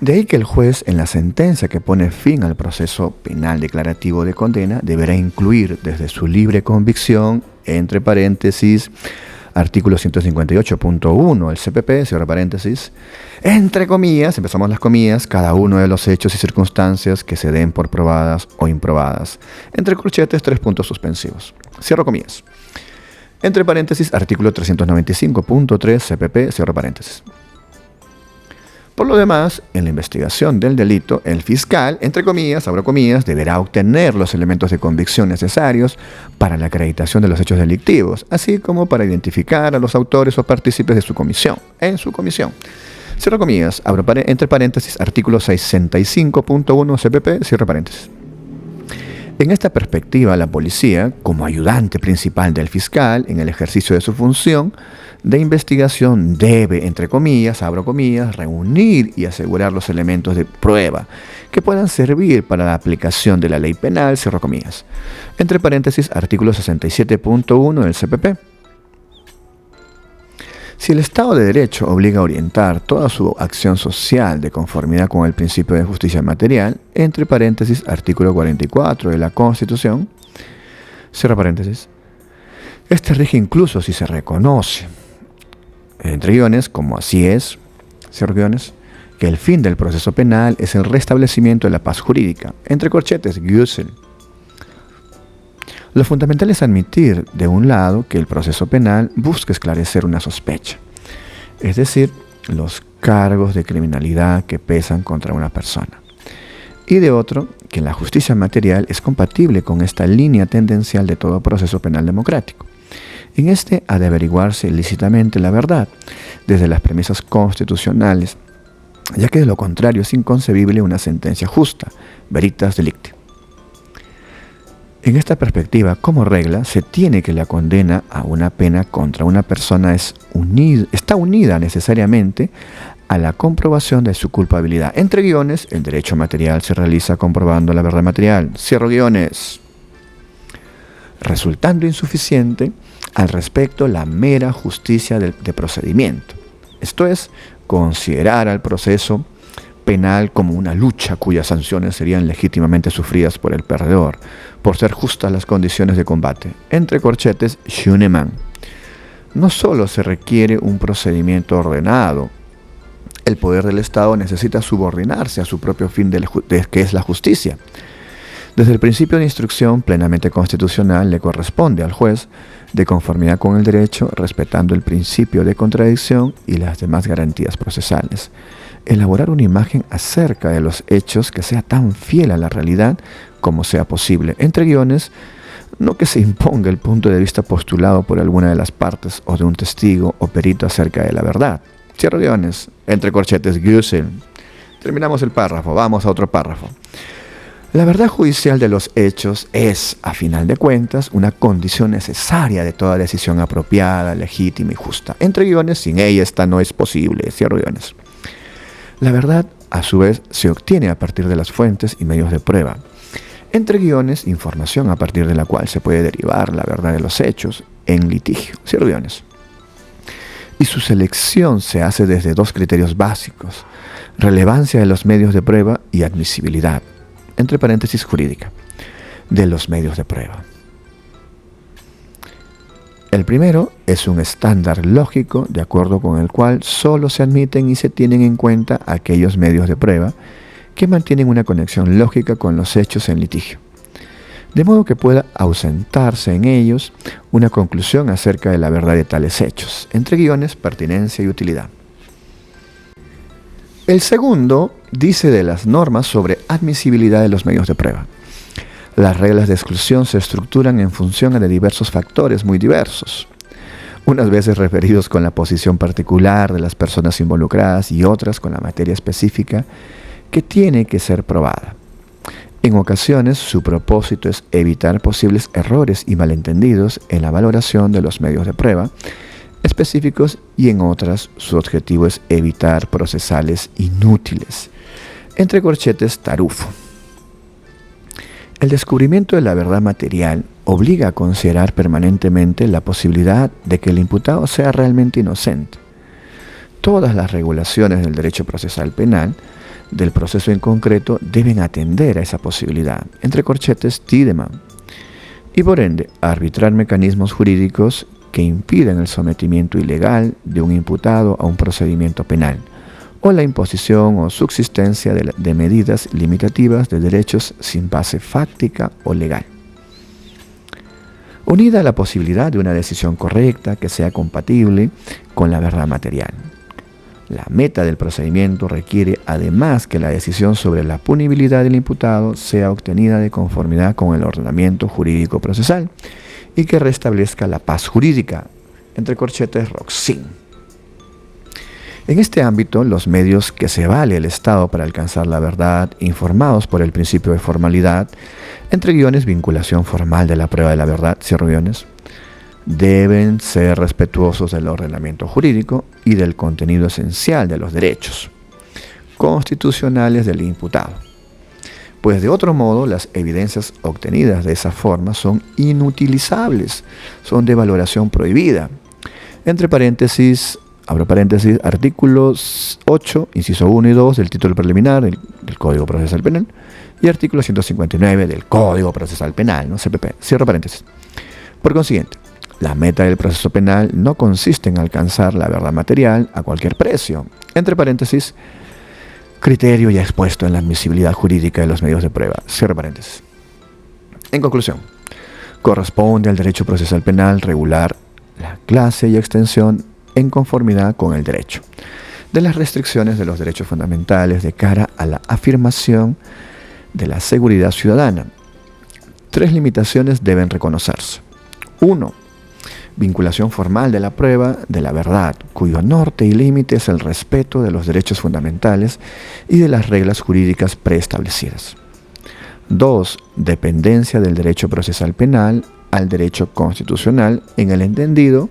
De ahí que el juez, en la sentencia que pone fin al proceso penal declarativo de condena, deberá incluir desde su libre convicción, entre paréntesis, artículo 158.1 del CPP, cierra paréntesis, entre comillas, empezamos las comillas, cada uno de los hechos y circunstancias que se den por probadas o improbadas, entre corchetes, 3 puntos suspensivos, cierro comillas. Entre paréntesis, artículo 395.3 CPP, cierro paréntesis. Por lo demás, en la investigación del delito, el fiscal, entre comillas, abro comillas, deberá obtener los elementos de convicción necesarios para la acreditación de los hechos delictivos, así como para identificar a los autores o partícipes de su comisión, en su comisión. Cierro comillas, abro entre paréntesis, artículo 65.1 CPP, cierro paréntesis. En esta perspectiva, la policía, como ayudante principal del fiscal en el ejercicio de su función de investigación, debe, entre comillas, abro comillas, reunir y asegurar los elementos de prueba que puedan servir para la aplicación de la ley penal, cierro comillas. Entre paréntesis, artículo 67.1 del CPP. Si el Estado de Derecho obliga a orientar toda su acción social de conformidad con el principio de justicia material, entre paréntesis, artículo 44 de la Constitución, cierra paréntesis, este rige incluso si se reconoce, entre guiones, como así es, cierro guiones, que el fin del proceso penal es el restablecimiento de la paz jurídica, entre corchetes, Güssel. Lo fundamental es admitir, de un lado, que el proceso penal busca esclarecer una sospecha, es decir, los cargos de criminalidad que pesan contra una persona. Y de otro, que la justicia material es compatible con esta línea tendencial de todo proceso penal democrático. En este ha de averiguarse ilícitamente la verdad, desde las premisas constitucionales, ya que de lo contrario es inconcebible una sentencia justa, veritas delicti. En esta perspectiva, como regla, se tiene que la condena a una pena contra una persona está unida necesariamente a la comprobación de su culpabilidad. Entre guiones, el derecho material se realiza comprobando la verdad material. Cierro guiones. Resultando insuficiente al respecto la mera justicia de procedimiento. Esto es, considerar al proceso penal como una lucha cuyas sanciones serían legítimamente sufridas por el perdedor, por ser justas las condiciones de combate. Entre corchetes, Schunemann. No solo se requiere un procedimiento ordenado, el poder del Estado necesita subordinarse a su propio fin que es la justicia. Desde el principio de instrucción plenamente constitucional le corresponde al juez, de conformidad con el derecho, respetando el principio de contradicción y las demás garantías procesales, elaborar una imagen acerca de los hechos que sea tan fiel a la realidad como sea posible. Entre guiones, no que se imponga el punto de vista postulado por alguna de las partes o de un testigo o perito acerca de la verdad. Cierro guiones. Entre corchetes, Güssel. Terminamos el párrafo, vamos a otro párrafo. La verdad judicial de los hechos es, a final de cuentas, una condición necesaria de toda decisión apropiada, legítima y justa. Entre guiones, sin ella esta no es posible. Cierro guiones. La verdad, a su vez, se obtiene a partir de las fuentes y medios de prueba. Entre guiones, información a partir de la cual se puede derivar la verdad de los hechos en litigio. Cierro guiones. Y su selección se hace desde dos criterios básicos: relevancia de los medios de prueba y admisibilidad, entre paréntesis jurídica, de los medios de prueba. El primero es un estándar lógico de acuerdo con el cual solo se admiten y se tienen en cuenta aquellos medios de prueba que mantienen una conexión lógica con los hechos en litigio, de modo que pueda ausentarse en ellos una conclusión acerca de la verdad de tales hechos, entre guiones, pertinencia y utilidad. El segundo dice de las normas sobre admisibilidad de los medios de prueba. Las reglas de exclusión se estructuran en función de diversos factores muy diversos, unas veces referidos con la posición particular de las personas involucradas y otras con la materia específica que tiene que ser probada. En ocasiones, su propósito es evitar posibles errores y malentendidos en la valoración de los medios de prueba específicos, y en otras, su objetivo es evitar procesales inútiles. Entre corchetes, tarufo. El descubrimiento de la verdad material obliga a considerar permanentemente la posibilidad de que el imputado sea realmente inocente. Todas las regulaciones del derecho procesal penal del proceso en concreto deben atender a esa posibilidad, entre corchetes, Tiedemann, y por ende arbitrar mecanismos jurídicos que impiden el sometimiento ilegal de un imputado a un procedimiento penal, o la imposición o subsistencia de medidas limitativas de derechos sin base fáctica o legal. Unida a la posibilidad de una decisión correcta que sea compatible con la verdad material. La meta del procedimiento requiere además que la decisión sobre la punibilidad del imputado sea obtenida de conformidad con el ordenamiento jurídico procesal y que restablezca la paz jurídica, entre corchetes, Roxin. En este ámbito, los medios que se vale el Estado para alcanzar la verdad, informados por el principio de formalidad, entre guiones, vinculación formal de la prueba de la verdad, cierro guiones, deben ser respetuosos del ordenamiento jurídico y del contenido esencial de los derechos constitucionales del imputado, pues de otro modo las evidencias obtenidas de esa forma son inutilizables, son de valoración prohibida. Entre paréntesis, abro paréntesis, artículos 8, inciso 1 y 2 del título preliminar del Código Procesal Penal y artículo 159 del Código Procesal Penal, ¿no? CPP, cierro paréntesis. Por consiguiente, la meta del proceso penal no consiste en alcanzar la verdad material a cualquier precio, entre paréntesis, criterio ya expuesto en la admisibilidad jurídica de los medios de prueba, cierro paréntesis. En conclusión, corresponde al derecho procesal penal regular la clase y extensión en conformidad con el derecho, de las restricciones de los derechos fundamentales de cara a la afirmación de la seguridad ciudadana. 3 limitaciones deben reconocerse. 1. Vinculación formal de la prueba de la verdad, cuyo norte y límite es el respeto de los derechos fundamentales y de las reglas jurídicas preestablecidas. 2. Dependencia del derecho procesal penal al derecho constitucional en el entendido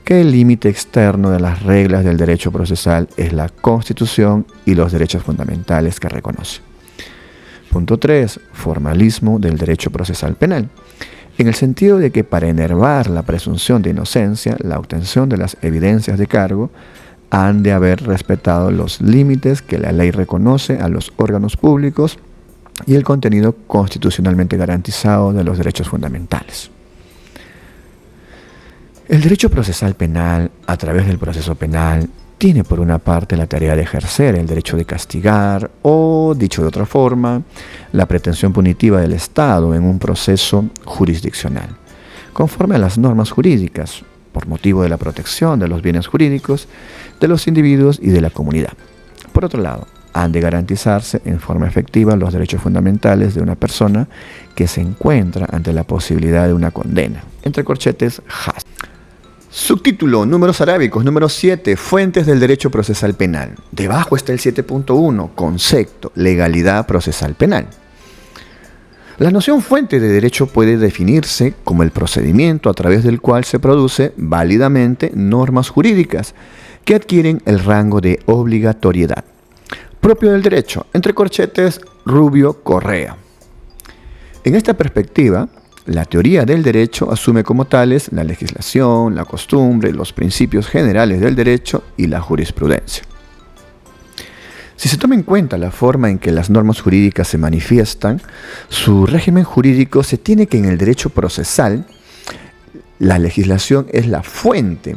que el límite externo de las reglas del derecho procesal es la Constitución y los derechos fundamentales que reconoce. Punto 3. Formalismo del derecho procesal penal, en el sentido de que para enervar la presunción de inocencia, la obtención de las evidencias de cargo han de haber respetado los límites que la ley reconoce a los órganos públicos y el contenido constitucionalmente garantizado de los derechos fundamentales. El derecho procesal penal, a través del proceso penal, tiene por una parte la tarea de ejercer el derecho de castigar o, dicho de otra forma, la pretensión punitiva del Estado en un proceso jurisdiccional, conforme a las normas jurídicas, por motivo de la protección de los bienes jurídicos de los individuos y de la comunidad. Por otro lado, han de garantizarse en forma efectiva los derechos fundamentales de una persona que se encuentra ante la posibilidad de una condena. Entre corchetes, Haas. Subtítulo, números arábicos, número 7, fuentes del derecho procesal penal. Debajo está el 7.1, concepto, legalidad procesal penal. La noción fuente de derecho puede definirse como el procedimiento a través del cual se produce válidamente normas jurídicas que adquieren el rango de obligatoriedad, propio del derecho, entre corchetes, Rubio Correa. En esta perspectiva, la teoría del derecho asume como tales la legislación, la costumbre, los principios generales del derecho y la jurisprudencia. Si se toma en cuenta la forma en que las normas jurídicas se manifiestan, su régimen jurídico se tiene que en el derecho procesal, la legislación es la fuente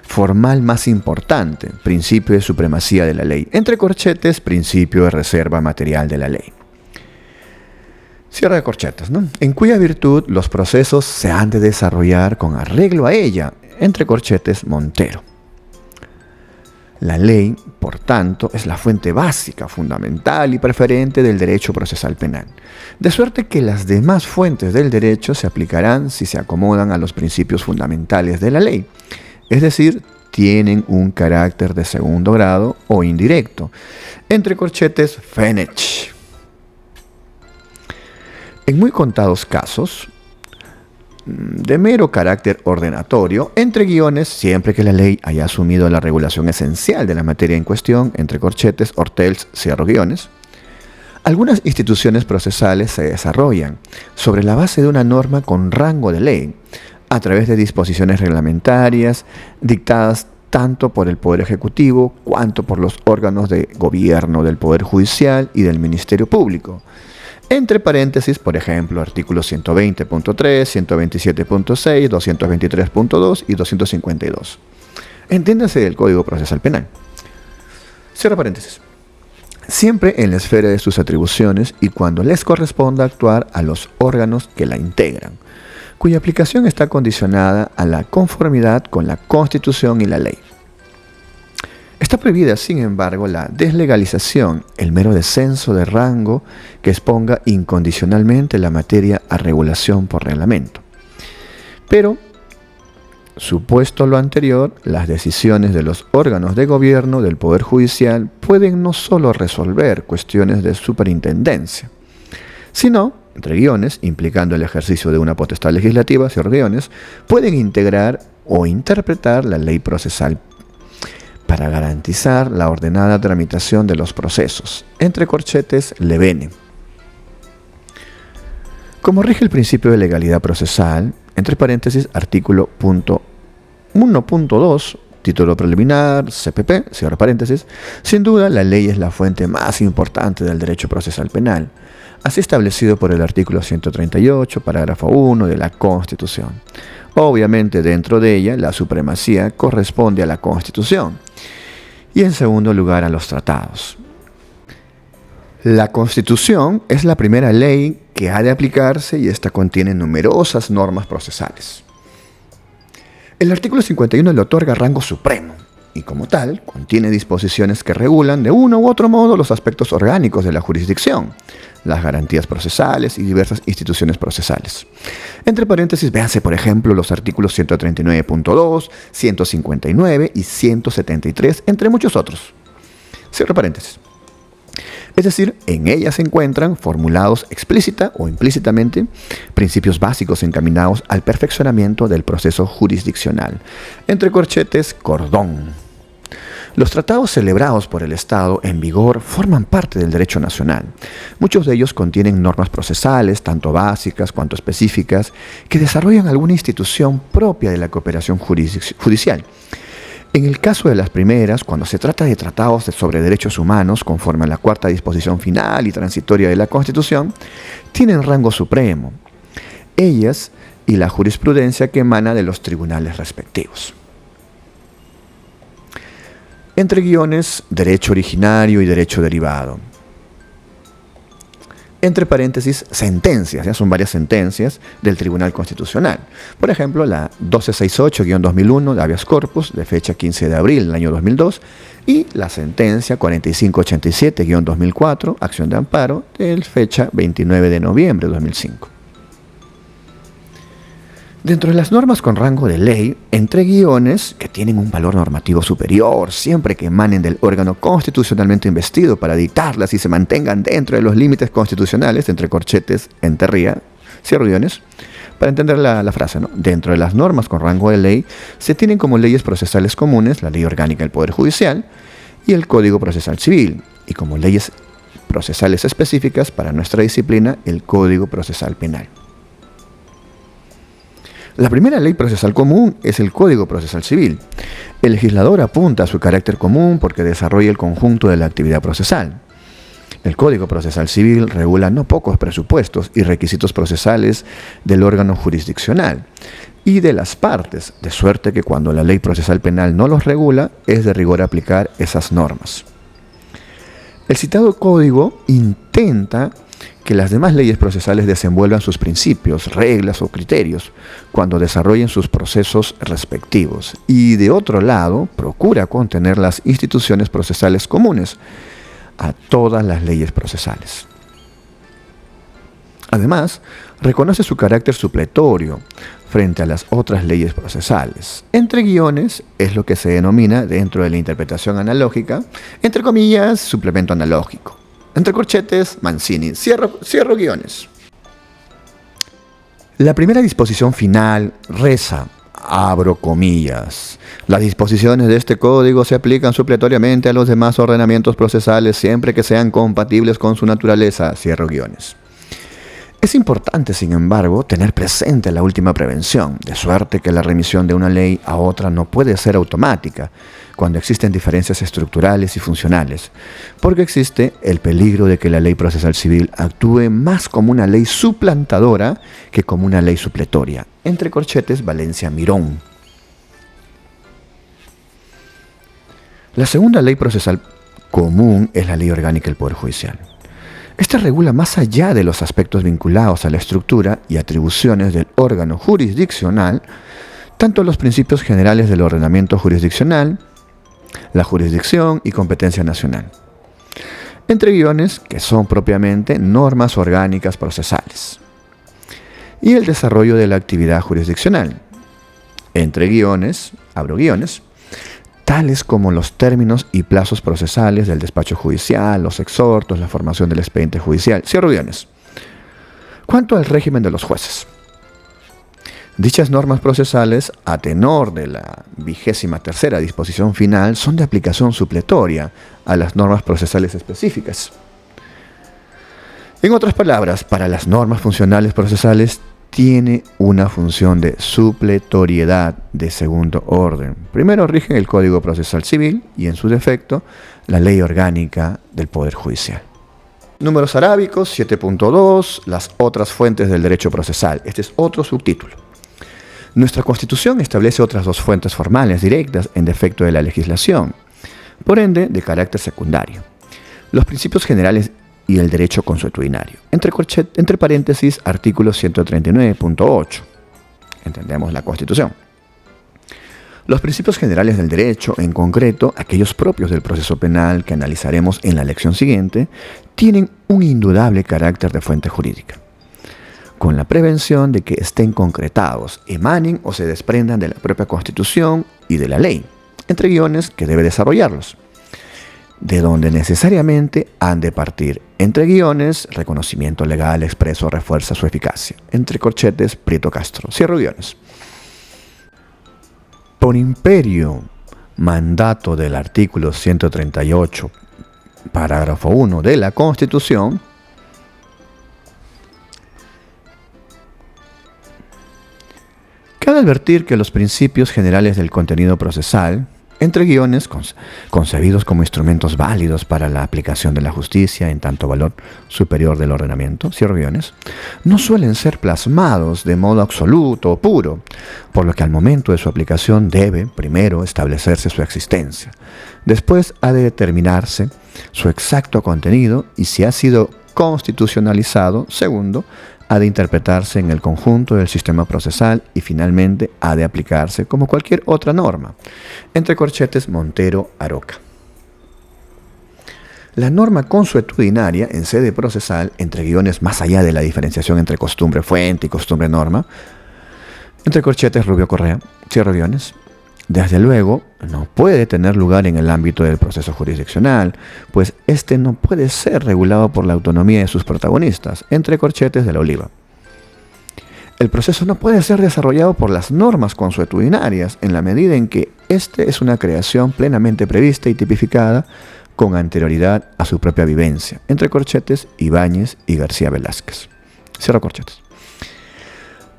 formal más importante, principio de supremacía de la ley, entre corchetes, principio de reserva material de la ley. Cierre de corchetes, ¿no? En cuya virtud los procesos se han de desarrollar con arreglo a ella, entre corchetes, Montero. La ley, por tanto, es la fuente básica, fundamental y preferente del derecho procesal penal, de suerte que las demás fuentes del derecho se aplicarán si se acomodan a los principios fundamentales de la ley, es decir, tienen un carácter de segundo grado o indirecto, entre corchetes, Fenech. En muy contados casos, de mero carácter ordenatorio, entre guiones, siempre que la ley haya asumido la regulación esencial de la materia en cuestión, entre corchetes, Hortels, cierro guiones, algunas instituciones procesales se desarrollan sobre la base de una norma con rango de ley, a través de disposiciones reglamentarias dictadas tanto por el Poder Ejecutivo cuanto por los órganos de gobierno del Poder Judicial y del Ministerio Público. Entre paréntesis, por ejemplo, artículos 120.3, 127.6, 223.2 y 252. Entiéndase el Código Procesal Penal. Cierra paréntesis. Siempre en la esfera de sus atribuciones y cuando les corresponda actuar a los órganos que la integran, cuya aplicación está condicionada a la conformidad con la Constitución y la ley. Está prohibida, sin embargo, la deslegalización, el mero descenso de rango que exponga incondicionalmente la materia a regulación por reglamento. Pero, supuesto lo anterior, las decisiones de los órganos de gobierno del Poder Judicial pueden no solo resolver cuestiones de superintendencia, sino, entre guiones, implicando el ejercicio de una potestad legislativa, cierre guiones, pueden integrar o interpretar la ley procesal para garantizar la ordenada tramitación de los procesos, entre corchetes, Levene. Como rige el principio de legalidad procesal, entre paréntesis, artículo 1.2, título preliminar, CPP, cierre paréntesis, sin duda la ley es la fuente más importante del derecho procesal penal, así establecido por el artículo 138, parágrafo 1 de la Constitución. Obviamente, dentro de ella, la supremacía corresponde a la Constitución y, en segundo lugar, a los tratados. La Constitución es la primera ley que ha de aplicarse y esta contiene numerosas normas procesales. El artículo 51 le otorga rango supremo y como tal contiene disposiciones que regulan de uno u otro modo los aspectos orgánicos de la jurisdicción, las garantías procesales y diversas instituciones procesales. Entre paréntesis, véanse por ejemplo los artículos 139.2, 159 y 173, entre muchos otros. Cierro paréntesis. Es decir, en ellas se encuentran formulados explícita o implícitamente principios básicos encaminados al perfeccionamiento del proceso jurisdiccional. Entre corchetes, cordón. Los tratados celebrados por el Estado en vigor forman parte del derecho nacional. Muchos de ellos contienen normas procesales, tanto básicas cuanto específicas, que desarrollan alguna institución propia de la cooperación judicial. En el caso de las primeras, cuando se trata de tratados sobre derechos humanos, conforme a la cuarta disposición final y transitoria de la Constitución, tienen rango supremo. Ellas y la jurisprudencia que emana de los tribunales respectivos. Entre guiones, derecho originario y derecho derivado. Entre paréntesis, sentencias, ya son varias sentencias del Tribunal Constitucional. Por ejemplo, la 1268-2001 de habeas corpus, de fecha 15 de abril del año 2002, y la sentencia 4587-2004, acción de amparo, de fecha 29 de noviembre de 2005. Dentro de las normas con rango de ley, entre guiones que tienen un valor normativo superior, siempre que emanen del órgano constitucionalmente investido para dictarlas y se mantengan dentro de los límites constitucionales, entre corchetes, enterría, cierro guiones, para entender la frase, ¿no? Dentro de las normas con rango de ley, se tienen como leyes procesales comunes la Ley Orgánica del Poder Judicial y el Código Procesal Civil, y como leyes procesales específicas para nuestra disciplina, el Código Procesal Penal. La primera ley procesal común es el Código Procesal Civil. El legislador apunta a su carácter común porque desarrolla el conjunto de la actividad procesal. El Código Procesal Civil regula no pocos presupuestos y requisitos procesales del órgano jurisdiccional y de las partes, de suerte que cuando la ley procesal penal no los regula, es de rigor aplicar esas normas. El citado código intenta que las demás leyes procesales desenvuelvan sus principios, reglas o criterios cuando desarrollen sus procesos respectivos y, de otro lado, procura contener las instituciones procesales comunes a todas las leyes procesales. Además, reconoce su carácter supletorio frente a las otras leyes procesales. Entre guiones es lo que se denomina, dentro de la interpretación analógica, entre comillas, suplemento analógico. Entre corchetes, Mancini. Cierro guiones. La primera disposición final reza, abro comillas. Las disposiciones de este código se aplican supletoriamente a los demás ordenamientos procesales siempre que sean compatibles con su naturaleza. Cierro guiones. Es importante, sin embargo, tener presente la última prevención, de suerte que la remisión de una ley a otra no puede ser automática cuando existen diferencias estructurales y funcionales, porque existe el peligro de que la ley procesal civil actúe más como una ley suplantadora que como una ley supletoria. Entre corchetes, Valencia Mirón. La segunda ley procesal común es la Ley Orgánica del Poder Judicial. Esta regula más allá de los aspectos vinculados a la estructura y atribuciones del órgano jurisdiccional, tanto los principios generales del ordenamiento jurisdiccional, la jurisdicción y competencia nacional. Entre guiones, que son propiamente normas orgánicas procesales. Y el desarrollo de la actividad jurisdiccional. Entre guiones, abro guiones, tales como los términos y plazos procesales del despacho judicial, los exhortos, la formación del expediente judicial. Cierro guiones. Cuanto al régimen de los jueces. Dichas normas procesales, a tenor de la 23ª disposición final, son de aplicación supletoria a las normas procesales específicas. En otras palabras, para las normas funcionales procesales tiene una función de supletoriedad de segundo orden. Primero rigen el Código Procesal Civil y, en su defecto, la Ley Orgánica del Poder Judicial. Números arábicos, 7.2, las otras fuentes del derecho procesal. Este es otro subtítulo. Nuestra Constitución establece otras dos fuentes formales directas en defecto de la legislación, por ende, de carácter secundario. Los principios generales y el derecho consuetudinario. Entre paréntesis, artículo 139.8. Entendemos la Constitución. Los principios generales del derecho, en concreto aquellos propios del proceso penal que analizaremos en la lección siguiente, tienen un indudable carácter de fuente jurídica, con la prevención de que estén concretados, emanen o se desprendan de la propia Constitución y de la ley, entre guiones que debe desarrollarlos, de donde necesariamente han de partir, entre guiones, reconocimiento legal expreso refuerza su eficacia, entre corchetes, Prieto Castro, cierro guiones. Por imperio, mandato del artículo 138, parágrafo 1 de la Constitución, cabe advertir que los principios generales del contenido procesal, entre guiones, concebidos como instrumentos válidos para la aplicación de la justicia en tanto valor superior del ordenamiento, cierro guiones, no suelen ser plasmados de modo absoluto o puro, por lo que al momento de su aplicación debe, primero, establecerse su existencia. Después ha de determinarse su exacto contenido y si ha sido constitucionalizado, segundo, ha de interpretarse en el conjunto del sistema procesal y finalmente ha de aplicarse como cualquier otra norma. Entre corchetes, Montero, Aroca. La norma consuetudinaria en sede procesal, entre guiones más allá de la diferenciación entre costumbre fuente y costumbre norma, entre corchetes, Rubio, Correa, cierro guiones, desde luego, no puede tener lugar en el ámbito del proceso jurisdiccional, pues este no puede ser regulado por la autonomía de sus protagonistas, entre corchetes de la Oliva. El proceso no puede ser desarrollado por las normas consuetudinarias en la medida en que este es una creación plenamente prevista y tipificada con anterioridad a su propia vivencia, entre corchetes, Ibáñez y García Velázquez. Cierro corchetes.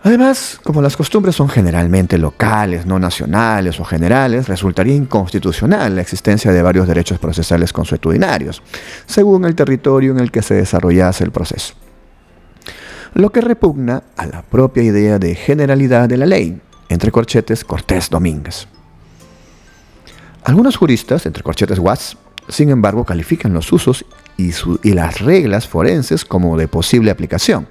Además, como las costumbres son generalmente locales, no nacionales o generales, resultaría inconstitucional la existencia de varios derechos procesales consuetudinarios, según el territorio en el que se desarrollase el proceso. Lo que repugna a la propia idea de generalidad de la ley, entre corchetes, Cortés Domínguez. Algunos juristas, entre corchetes Watts, sin embargo, califican los usos y las reglas forenses como de posible aplicación,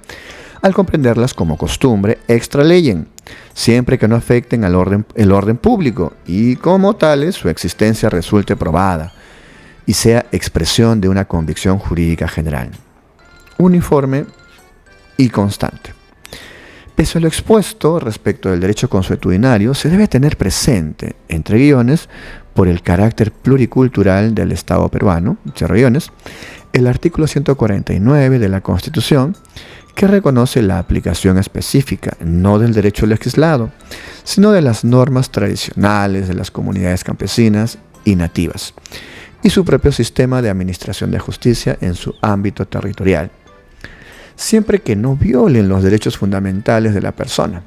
al comprenderlas como costumbre extra leyem, siempre que no afecten el orden público y como tales su existencia resulte probada y sea expresión de una convicción jurídica general, uniforme y constante. Pese a lo expuesto respecto del derecho consuetudinario, se debe tener presente, entre guiones, por el carácter pluricultural del Estado peruano, cierro guiones, el artículo 149 de la Constitución, que reconoce la aplicación específica, no del derecho legislado, sino de las normas tradicionales de las comunidades campesinas y nativas, y su propio sistema de administración de justicia en su ámbito territorial, siempre que no violen los derechos fundamentales de la persona.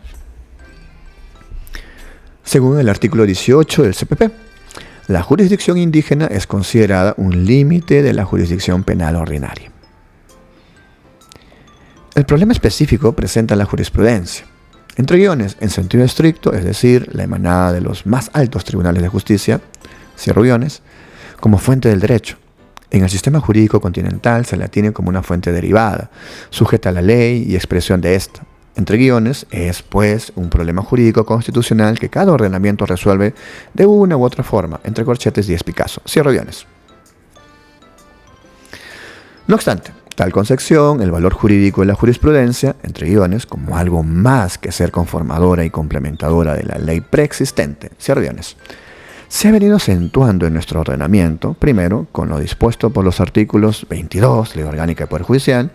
Según el artículo 18 del CPP, la jurisdicción indígena es considerada un límite de la jurisdicción penal ordinaria. El problema específico presenta la jurisprudencia, entre guiones, en sentido estricto, es decir, la emanada de los más altos tribunales de justicia, cierro guiones, como fuente del derecho. En el sistema jurídico continental se la tiene como una fuente derivada, sujeta a la ley y expresión de esta. Entre guiones, es pues un problema jurídico constitucional que cada ordenamiento resuelve de una u otra forma, entre corchetes, Díez Picasso, cierro guiones. No obstante, tal concepción, el valor jurídico de la jurisprudencia, entre guiones, como algo más que ser conformadora y complementadora de la ley preexistente, cierro guiones, se ha venido acentuando en nuestro ordenamiento, primero con lo dispuesto por los artículos 22, Ley Orgánica de Poder Judicial,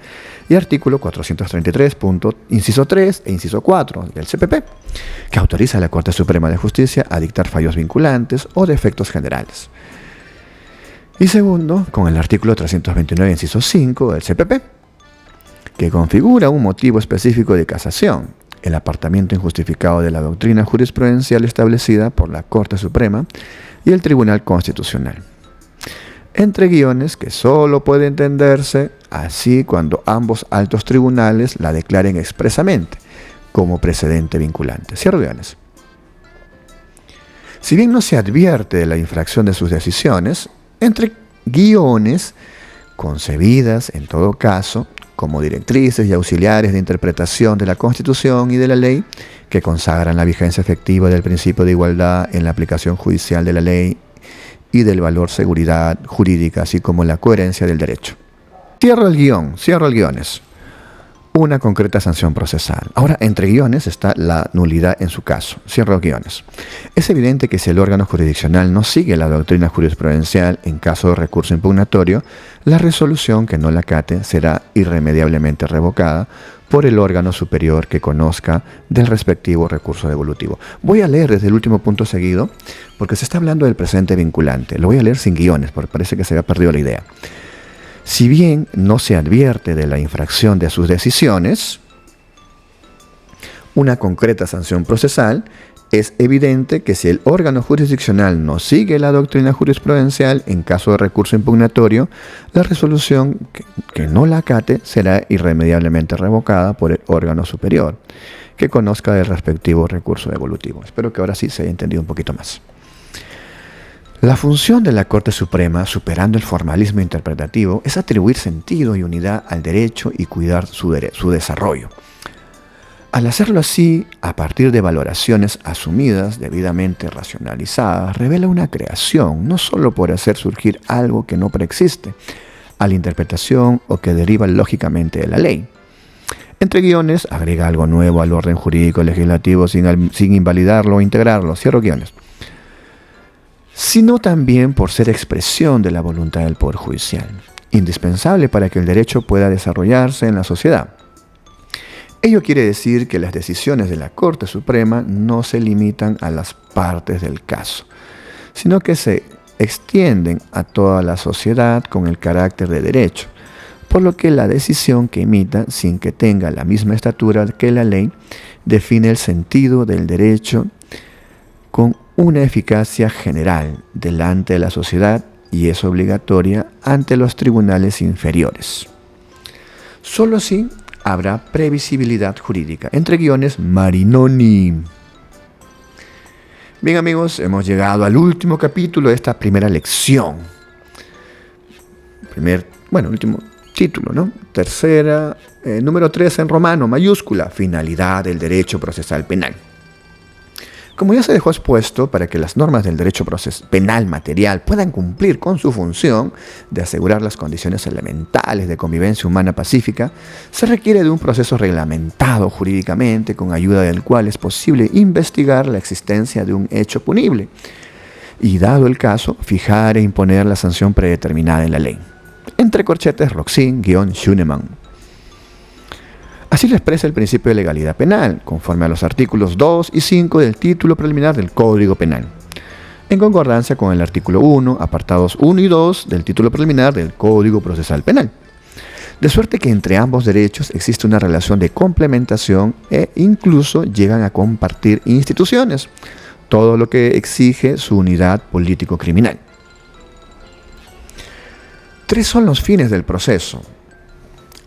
y artículo 433, inciso 3 e inciso 4 del CPP, que autoriza a la Corte Suprema de Justicia a dictar fallos vinculantes o de efectos generales. Y segundo, con el artículo 329, inciso 5 del CPP, que configura un motivo específico de casación, el apartamiento injustificado de la doctrina jurisprudencial establecida por la Corte Suprema y el Tribunal Constitucional. Entre guiones que solo puede entenderse así cuando ambos altos tribunales la declaren expresamente como precedente vinculante. Cierro guiones. Si bien no se advierte de la infracción de sus decisiones, entre guiones, concebidas en todo caso como directrices y auxiliares de interpretación de la Constitución y de la ley, que consagran la vigencia efectiva del principio de igualdad en la aplicación judicial de la ley y del valor seguridad jurídica, así como la coherencia del derecho. Cierro guiones. Una concreta sanción procesal. Ahora, entre guiones está la nulidad en su caso. Cierro guiones. Es evidente que si el órgano jurisdiccional no sigue la doctrina jurisprudencial en caso de recurso impugnatorio, la resolución que no la acate será irremediablemente revocada por el órgano superior que conozca del respectivo recurso devolutivo. Voy a leer desde el último punto seguido, porque se está hablando del presente vinculante. Lo voy a leer sin guiones, porque parece que se había perdido la idea. Si bien no se advierte de la infracción de sus decisiones, una concreta sanción procesal, es evidente que si el órgano jurisdiccional no sigue la doctrina jurisprudencial en caso de recurso impugnatorio, la resolución que no la acate será irremediablemente revocada por el órgano superior, que conozca del respectivo recurso devolutivo. Espero que ahora sí se haya entendido un poquito más. La función de la Corte Suprema, superando el formalismo interpretativo, es atribuir sentido y unidad al derecho y cuidar su desarrollo. Al hacerlo así, a partir de valoraciones asumidas, debidamente racionalizadas, revela una creación, no solo por hacer surgir algo que no preexiste, a la interpretación o que deriva lógicamente de la ley. Entre guiones, agrega algo nuevo al orden jurídico legislativo sin invalidarlo o integrarlo. Cierro guiones. Sino también por ser expresión de la voluntad del Poder Judicial, indispensable para que el derecho pueda desarrollarse en la sociedad. Ello quiere decir que las decisiones de la Corte Suprema no se limitan a las partes del caso, sino que se extienden a toda la sociedad con el carácter de derecho, por lo que la decisión que emita, sin que tenga la misma estatura que la ley, define el sentido del derecho con una eficacia general delante de la sociedad y es obligatoria ante los tribunales inferiores. Solo así habrá previsibilidad jurídica. Entre guiones, Marinoni. Bien amigos, hemos llegado al último capítulo de esta primera lección. Último título, ¿no? Tercera, número 3 en romano, mayúscula, finalidad del derecho procesal penal. Como ya se dejó expuesto, para que las normas del derecho penal material puedan cumplir con su función de asegurar las condiciones elementales de convivencia humana pacífica, se requiere de un proceso reglamentado jurídicamente con ayuda del cual es posible investigar la existencia de un hecho punible y, dado el caso, fijar e imponer la sanción predeterminada en la ley. Entre corchetes, Roxin-Schunemann. Así lo expresa el principio de legalidad penal, conforme a los artículos 2 y 5 del título preliminar del Código Penal, en concordancia con el artículo 1, apartados 1 y 2 del título preliminar del Código Procesal Penal. De suerte que entre ambos derechos existe una relación de complementación e incluso llegan a compartir instituciones, todo lo que exige su unidad político-criminal. 3 son los fines del proceso.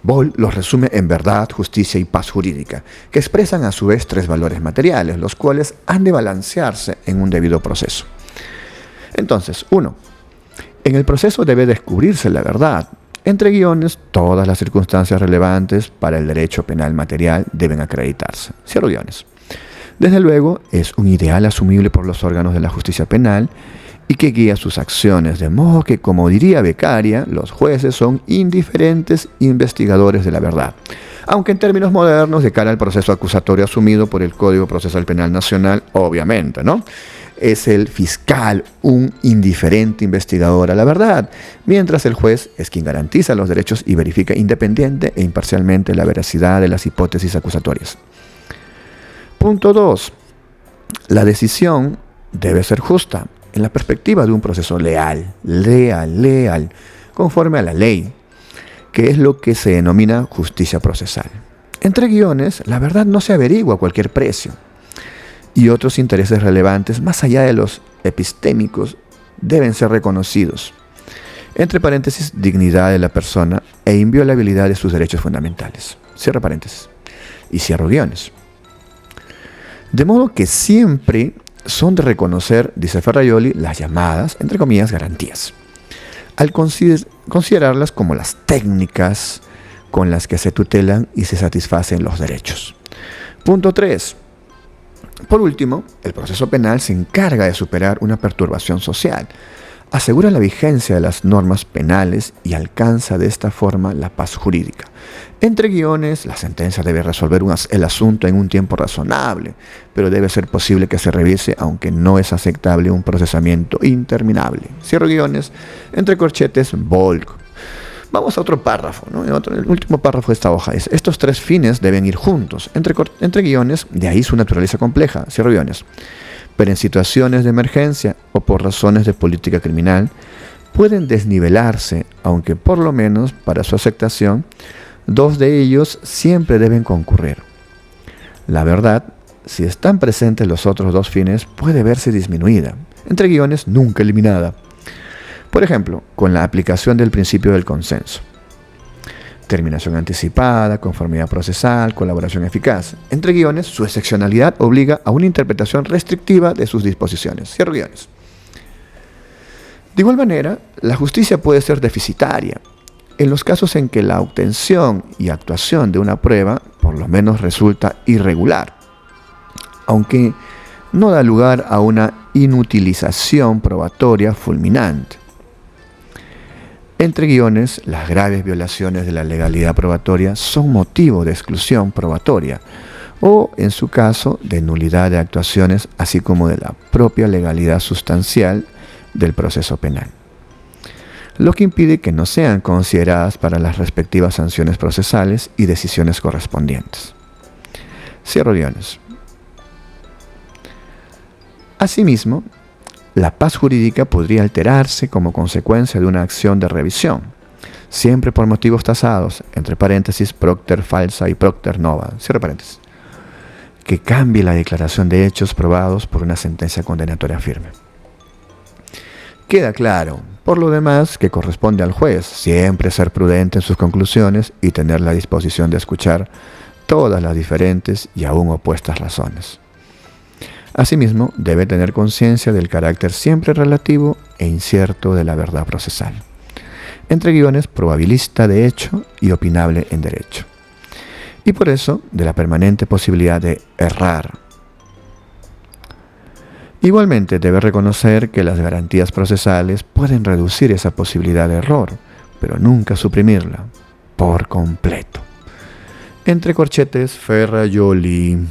Boll los resume en verdad, justicia y paz jurídica, que expresan a su vez 3 valores materiales, los cuales han de balancearse en un debido proceso. Entonces, 1. En el proceso debe descubrirse la verdad. Entre guiones, todas las circunstancias relevantes para el derecho penal material deben acreditarse. Cierro guiones. Desde luego, es un ideal asumible por los órganos de la justicia penal y que guía sus acciones, de modo que, como diría Beccaria, los jueces son indiferentes investigadores de la verdad. Aunque en términos modernos, de cara al proceso acusatorio asumido por el Código Procesal Penal Nacional, obviamente, ¿no? Es el fiscal un indiferente investigador a la verdad, mientras el juez es quien garantiza los derechos y verifica independiente e imparcialmente la veracidad de las hipótesis acusatorias. Punto 2. La decisión debe ser justa, en la perspectiva de un proceso leal, conforme a la ley, que es lo que se denomina justicia procesal. Entre guiones, la verdad no se averigua a cualquier precio, y otros intereses relevantes, más allá de los epistémicos, deben ser reconocidos. Entre paréntesis, dignidad de la persona e inviolabilidad de sus derechos fundamentales. Cierro paréntesis. Y cierro guiones. De modo que siempre son de reconocer, dice Ferraioli, las llamadas, entre comillas, garantías, al considerarlas como las técnicas con las que se tutelan y se satisfacen los derechos. Punto 3. Por último, el proceso penal se encarga de superar una perturbación social, asegura la vigencia de las normas penales y alcanza de esta forma la paz jurídica. Entre guiones, la sentencia debe resolver el asunto en un tiempo razonable, pero debe ser posible que se revise, aunque no es aceptable un procesamiento interminable. Cierro guiones, entre corchetes, Volk. Vamos a otro párrafo, ¿no? El último párrafo de esta hoja es: estos tres fines deben ir juntos, entre guiones, de ahí su naturaleza compleja, cierro guiones. Pero en situaciones de emergencia o por razones de política criminal, pueden desnivelarse, aunque por lo menos para su aceptación, dos de ellos siempre deben concurrir. La verdad, si están presentes los otros dos fines, puede verse disminuida, entre guiones, nunca eliminada. Por ejemplo, con la aplicación del principio del consenso. Terminación anticipada, conformidad procesal, colaboración eficaz. Entre guiones, su excepcionalidad obliga a una interpretación restrictiva de sus disposiciones. Cierro guiones. De igual manera, la justicia puede ser deficitaria en los casos en que la obtención y actuación de una prueba por lo menos resulta irregular, aunque no da lugar a una inutilización probatoria fulminante. Entre guiones, las graves violaciones de la legalidad probatoria son motivo de exclusión probatoria o, en su caso, de nulidad de actuaciones, así como de la propia legalidad sustancial del proceso penal, lo que impide que no sean consideradas para las respectivas sanciones procesales y decisiones correspondientes. Cierro guiones. Asimismo, la paz jurídica podría alterarse como consecuencia de una acción de revisión, siempre por motivos tasados, entre paréntesis, Procter falsa y Procter nova, cierre paréntesis, que cambie la declaración de hechos probados por una sentencia condenatoria firme. Queda claro, por lo demás, que corresponde al juez siempre ser prudente en sus conclusiones y tener la disposición de escuchar todas las diferentes y aún opuestas razones. Asimismo, debe tener conciencia del carácter siempre relativo e incierto de la verdad procesal. Entre guiones, probabilista de hecho y opinable en derecho. Y por eso, de la permanente posibilidad de errar. Igualmente, debe reconocer que las garantías procesales pueden reducir esa posibilidad de error, pero nunca suprimirla por completo. Entre corchetes, Ferrajoli.